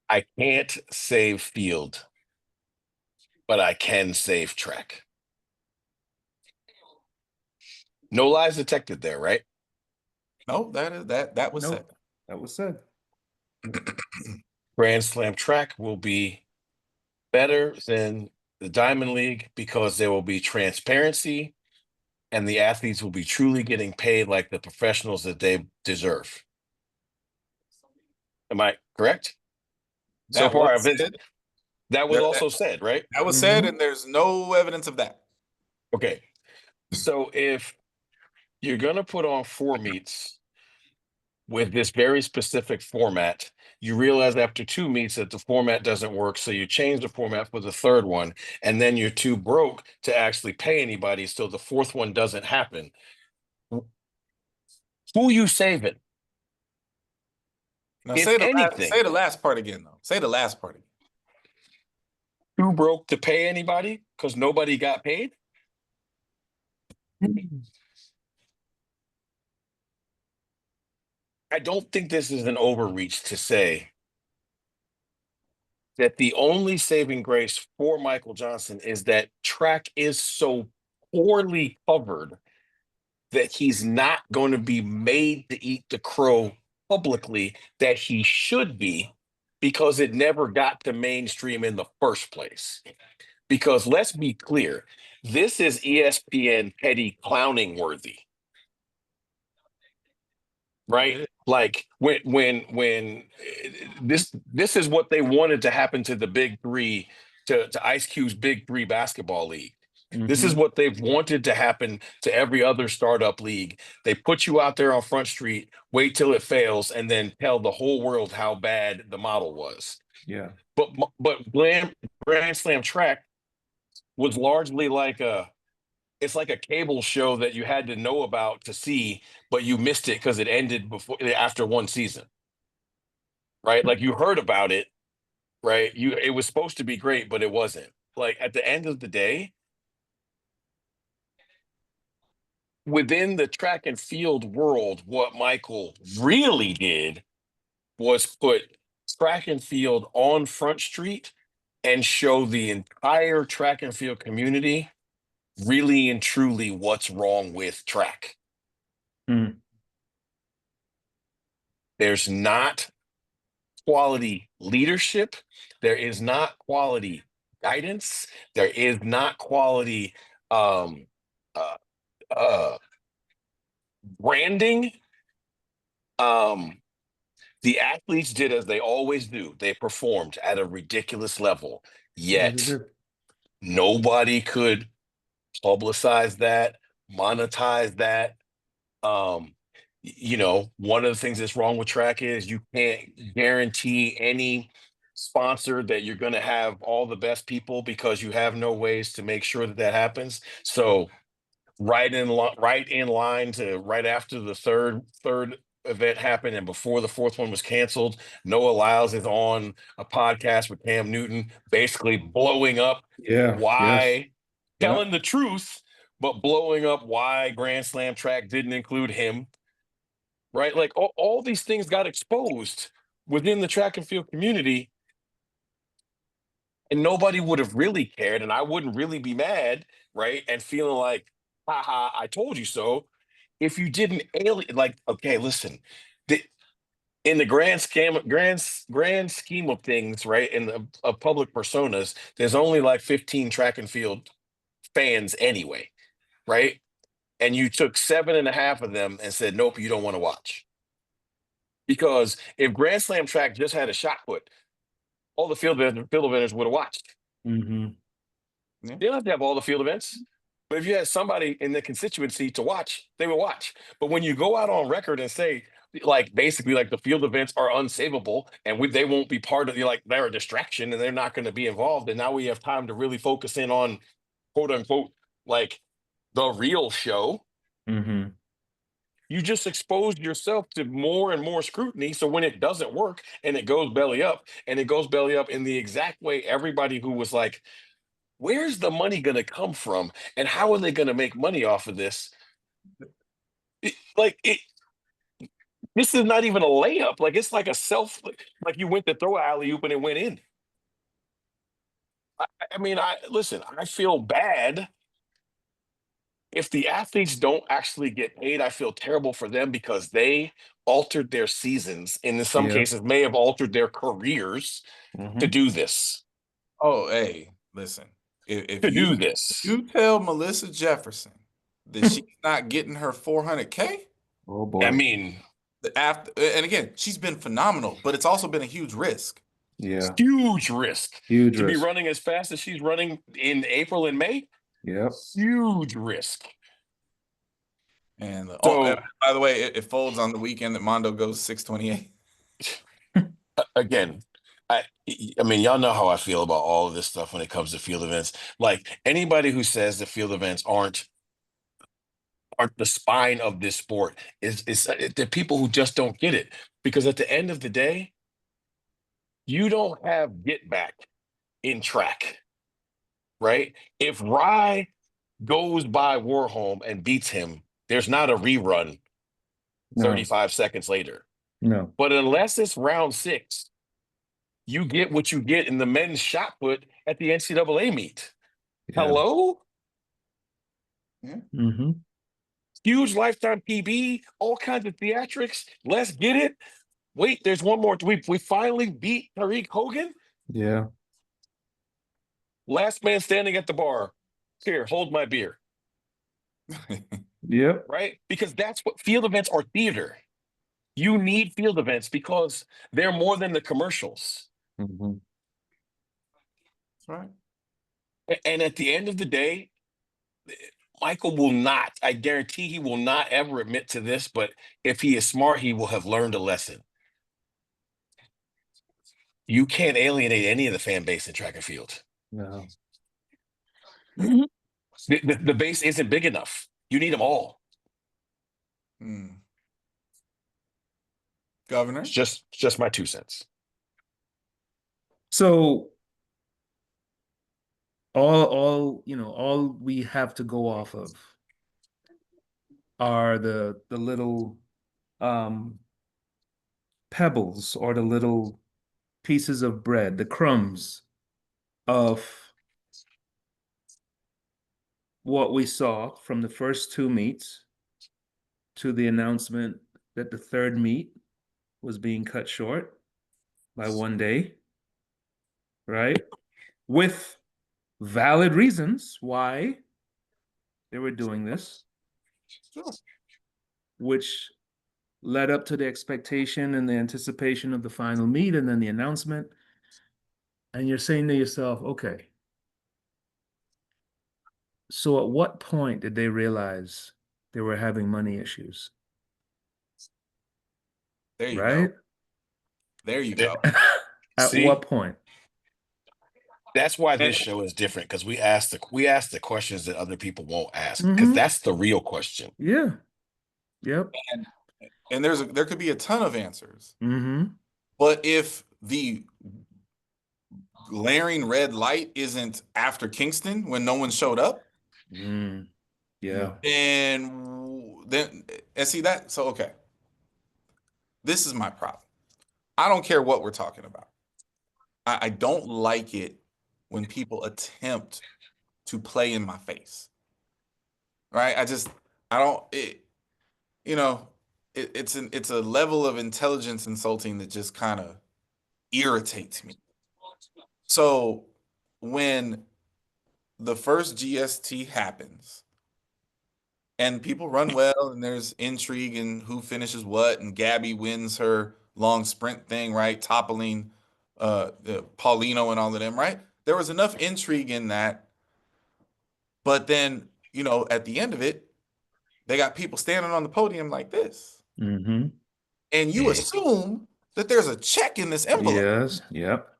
I can't save field, but I can save track. No lies detected there, right? No, that was Nope. That was said. Grand Slam track will be better than the Diamond League because there will be transparency and the athletes will be truly getting paid like the professionals that they deserve. Am I correct? So that far, was said. that was also said, right? That was said, and there's no evidence of that. Okay. So if you're going to put on 4 meets with this very specific format, you realize after 2 meets that the format doesn't work. So you change the format for the third one, and then you're too broke to actually pay anybody. So the fourth one doesn't happen. Who you saving? Now If anything, say the last part again, though. Say the last part again. too broke to pay anybody because nobody got paid? I don't think this is an overreach to say that the only saving grace for Michael Johnson is that track is so poorly covered that he's not going to be made to eat the crow publicly that he should be because it never got to mainstream in the first place. Because let's be clear, this is ESPN petty clowning worthy, right? Like when this is what they wanted to happen to the big three, to Ice Cube's big three basketball league. This is what they've wanted to happen to every other startup league. They put you out there on Front Street, wait till it fails, and then tell the whole world how bad the model was. Yeah. But Grand Slam track was largely like it's like a cable show that you had to know about to see, but you missed it because it ended after one season. Right? Like you heard about it, right? It was supposed to be great, but it wasn't. Like at the end of the day, within the track and field world, what Michael really did was put track and field on Front Street and show the entire track and field community really and truly what's wrong with track. There's not quality leadership. There is not quality guidance. There is not quality um, uh, branding. The athletes did as they always do. They performed at a ridiculous level. Yet nobody could publicize that, monetize that. One of the things that's wrong with track is you can't guarantee any sponsor that you're going to have all the best people because you have no ways to make sure that happens. So right in line to right after the third event happened and before the fourth one was canceled, Noah Lyles is on a podcast with Cam Newton, basically blowing up telling the truth, but blowing up why Grand Slam track didn't include him. Right? Like all these things got exposed within the track and field community, and nobody would have really cared, and I wouldn't really be mad, right? And feeling like, haha, I told you so. If you didn't okay, listen, in the grand scheme of things, right? In the of public personas, there's only like 15 track and field fans anyway, right? And you took 7.5 of them and said, nope, you don't want to watch. Because if Grand Slam track just had a shot put, all the field eventers would have watched. Mm-hmm. You don't have to have all the field events. But if you had somebody in the constituency to watch, they would watch. But when you go out on record and say, like, basically, like the field events are unsavable and they won't be part of they're a distraction and they're not going to be involved. And now we have time to really focus in on, quote unquote, like the real show. Mm-hmm. You just exposed yourself to more and more scrutiny. So when it doesn't work and it goes belly up, and it goes belly up in the exact way everybody who was like, where's the money going to come from? And how are they going to make money off of this? This is not even a layup. Like it's like a self. Like you went to throw an alley oop and it went in. I mean, I listen. I feel bad if the athletes don't actually get paid. I feel terrible for them because they altered their seasons, and in some Yeah. cases, may have altered their careers to Mhm. do this. Oh, hey, listen. If To do you this. tell Melissa Jefferson that she's not getting her 400K Oh I boy. mean, after, and again, she's been phenomenal, but it's also been a huge risk. Yeah. huge risk Huge to be risk. running as fast as she's running in April and May. Yep. Huge risk. And So by the way, it folds on the weekend that Mondo goes 628. again, I I mean, y'all know how I feel about all of this stuff when it comes to field events. Like anybody who says that field events aren't the spine of this sport is the people who just don't get it. Because at the end of the day, you don't have get back in track, right? If Rye goes by Warholm and beats him, there's not a rerun No. 35 seconds later. No. But unless it's round 6, you get what you get in the men's shot put at the NCAA meet. Yeah. Hello? Mm-hmm. Huge lifetime PB, all kinds of theatrics. Let's get it. Wait, there's one more. We finally beat Tariq Hogan. Yeah. Last man standing at the bar. Here, hold my beer. Yep. Right? Because that's what field events are. Theater. You need field events because they're more than the commercials. Mm-hmm. That's right. And at the end of the day, Michael will not, I guarantee he will not ever admit to this, but if he is smart, he will have learned a lesson. You can't alienate any of the fan base in track and field. No. The base isn't big enough. You need them all. Governor? It's just my 2 cents. So all we have to go off of are the little pebbles or the little pieces of bread, the crumbs of what we saw from the first 2 meets to the announcement that the 3rd meet was being cut short by 1 day, right? With valid reasons why they were doing this, which led up to the expectation and the anticipation of the final meet and then the announcement. And you're saying to yourself, okay, so at what point did they realize they were having money issues? There you Right? go. There you go. At See? what point? That's why this show is different because we ask the questions that other people won't ask because Mhm. that's the real question. Yeah. Yep. And there could be a ton of answers. Mm-hmm. But if the glaring red light isn't after Kingston when no one showed up, Yeah. and see that. So okay, this is my problem. I don't care what we're talking about. I don't like it when people attempt to play in my face. Right? I don't. It's a level of intelligence insulting that just kind of irritates me. So when the first GST happens and people run well and there's intrigue and who finishes what, and Gabby wins her long sprint thing, right? Toppling Paulino and all of them, right? There was enough intrigue in that. But then, at the end of it, they got people standing on the podium like this. Mm-hmm. And you assume that there's a check in this envelope. Yes. Yep.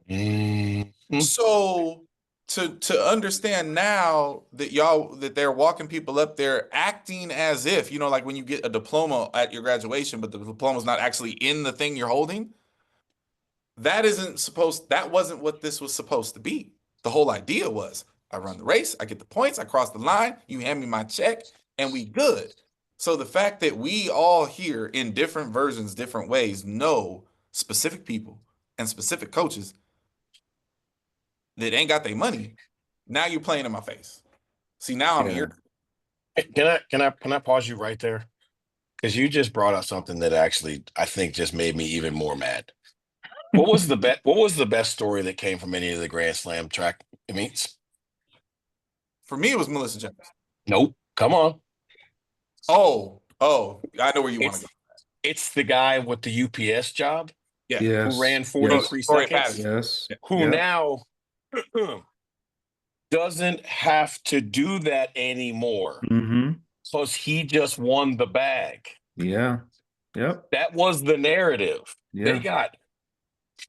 So to understand now that they're walking people up there acting as if, like when you get a diploma at your graduation, but the diploma's not actually in the thing you're holding. That wasn't what this was supposed to be. The whole idea was I run the race, I get the points, I cross the line, you hand me my check, and we good. So the fact that we all here in different versions, different ways, know specific people and specific coaches that ain't got their money, now you're playing in my face. See, now I'm Yeah. here. Can I pause you right there? Because you just brought up something that actually I think just made me even more mad. What was the best story that came from any of the Grand Slam track meets? For me, it was Melissa Jones. Nope. Come on. Oh, I know where you want to go. It's the guy with the UPS job Yeah. who Yes. ran Yes. 43 Corey seconds, Patterson. Yes. who Yeah. now doesn't have to do that anymore Mm-hmm. because he just won the bag. Yeah. Yep. That was the narrative. They Yeah. got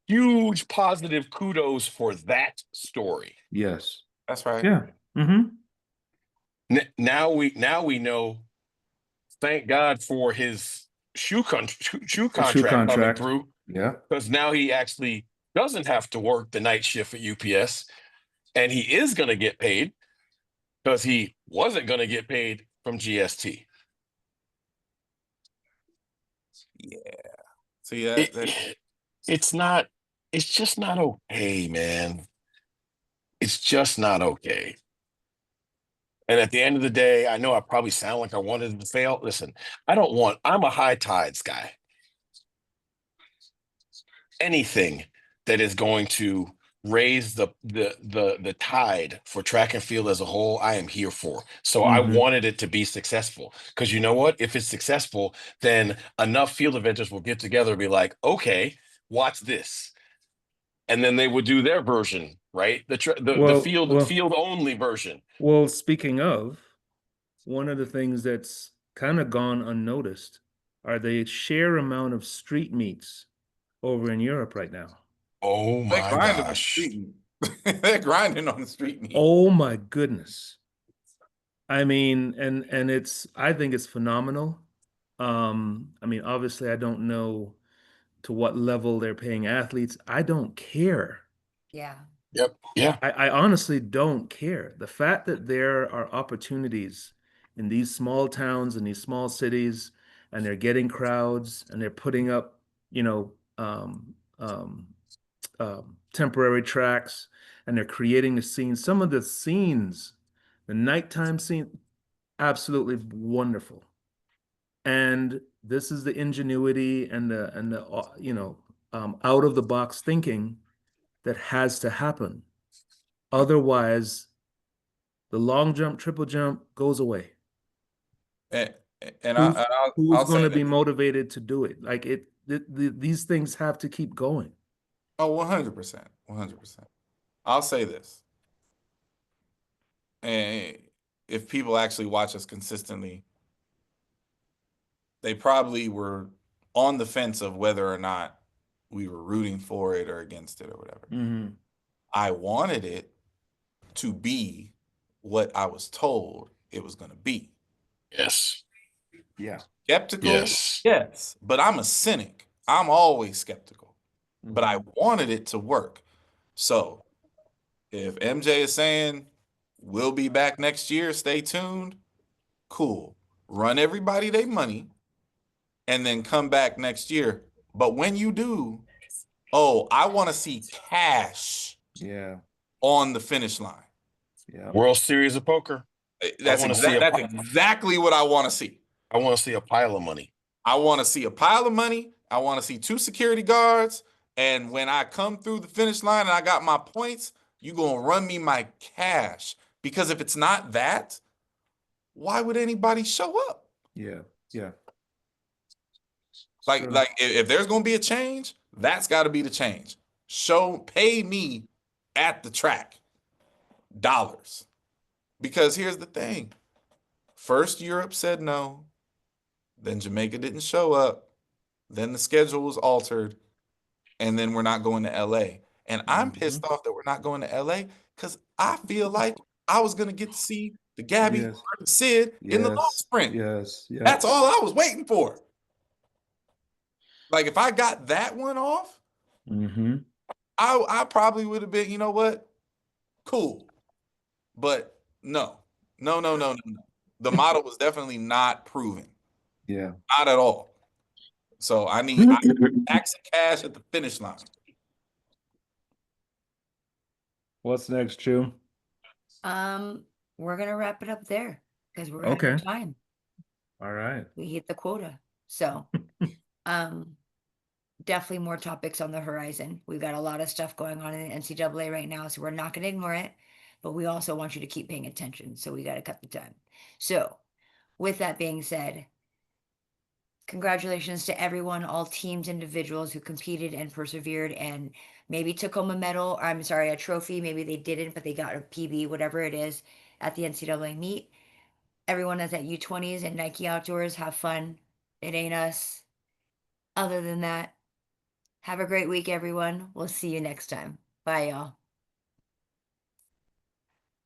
huge positive kudos for that story. Yes. That's right. Yeah. Mm-hmm. Now we know. Thank God for his shoe Shoe contract coming contract. through, Yeah. because now he actually doesn't have to work the night shift at UPS, and he is going to get paid because he wasn't going to get paid from GST. Yeah. See that? It's not. It's just not okay, man. It's just not okay. And at the end of the day, I know I probably sound like I wanted to fail. Listen, I'm a high tides guy. Anything that is going to raise the tide for track and field as a whole, I am here for. So I Mm-hmm. wanted it to be successful, because you know what? If it's successful, then enough field eventers will get together and be like, okay, watch this. And then they would do their version, right? The field only version. Well, speaking of, one of the things that's kind of gone unnoticed are the sheer amount of street meets over in Europe right now. Oh They're my grinding on the gosh. street meet. They're grinding on the street meet. Oh my goodness. I mean, and I think it's phenomenal. I mean, obviously I don't know to what level they're paying athletes. I don't care. Yeah. Yep. Yeah. I honestly don't care. The fact that there are opportunities in these small towns and these small cities, and they're getting crowds and they're putting up, you know, temporary tracks, and they're creating the scenes. Some of the scenes, the nighttime scene, absolutely wonderful. And this is the ingenuity and the out of the box thinking that has to happen. Otherwise, the long jump, triple jump goes away. And Who's I'll going say to be this. motivated to do it? Like these things have to keep going. Oh, 100%. 100%. I'll say this. And if people actually watch us consistently, they probably were on the fence of whether or not we were rooting for it or against it or whatever. Mm-hmm. I wanted it to be what I was told it was going to be. Yes. Yeah. Skeptical? Yes. Yes. But I'm a cynic. I'm always skeptical. But I Mm-hmm. wanted it to work. So if MJ is saying we'll be back next year, stay tuned, cool. Run everybody their money and then come back next year. But when you do, I want to see cash Yeah. on the finish line. Yeah. World Series of Poker. That's exactly what I want to see. I want to see a pile of money. I want to see a pile of money. I want to see 2 security guards. And when I come through the finish line and I got my points, you're going to run me my cash. Because if it's not that, why would anybody show up? Yeah. Yeah. Like, True. like if there's going to be a change, that's got to be the change. Pay me at the track dollars. Because here's the thing. First, Europe said no. Then Jamaica didn't show up. Then the schedule was altered. And then we're not going to LA. And I'm pissed off that we're not going to LA because I feel like I was going to get to see the Gabby Yes. versus Sid in the long sprint. Yes. Yeah. That's all I was waiting for. Like, if I got that one off, Mm-hmm. I probably would have been, you know what? Cool. But no. The model was definitely not proven. Yeah. Not at all. So I need tax and cash at the finish line. What's next, Chew? We're gonna wrap it up there because we're out Okay. of time. All right. We hit the quota. So, um, definitely more topics on the horizon. We've got a lot of stuff going on in the NCAA right now, so we're not going to ignore it, but we also want you to keep paying attention. So we got to cut the time. So, with that being said, congratulations to everyone, all teams, individuals who competed and persevered and maybe took home a medal, or I'm sorry, a trophy. Maybe they didn't, but they got a PB, whatever it is, at the NCAA meet. Everyone that's at U20s and Nike Outdoors, have fun. It ain't us. Other than that, have a great week, everyone. We'll see you next time. Bye, y'all.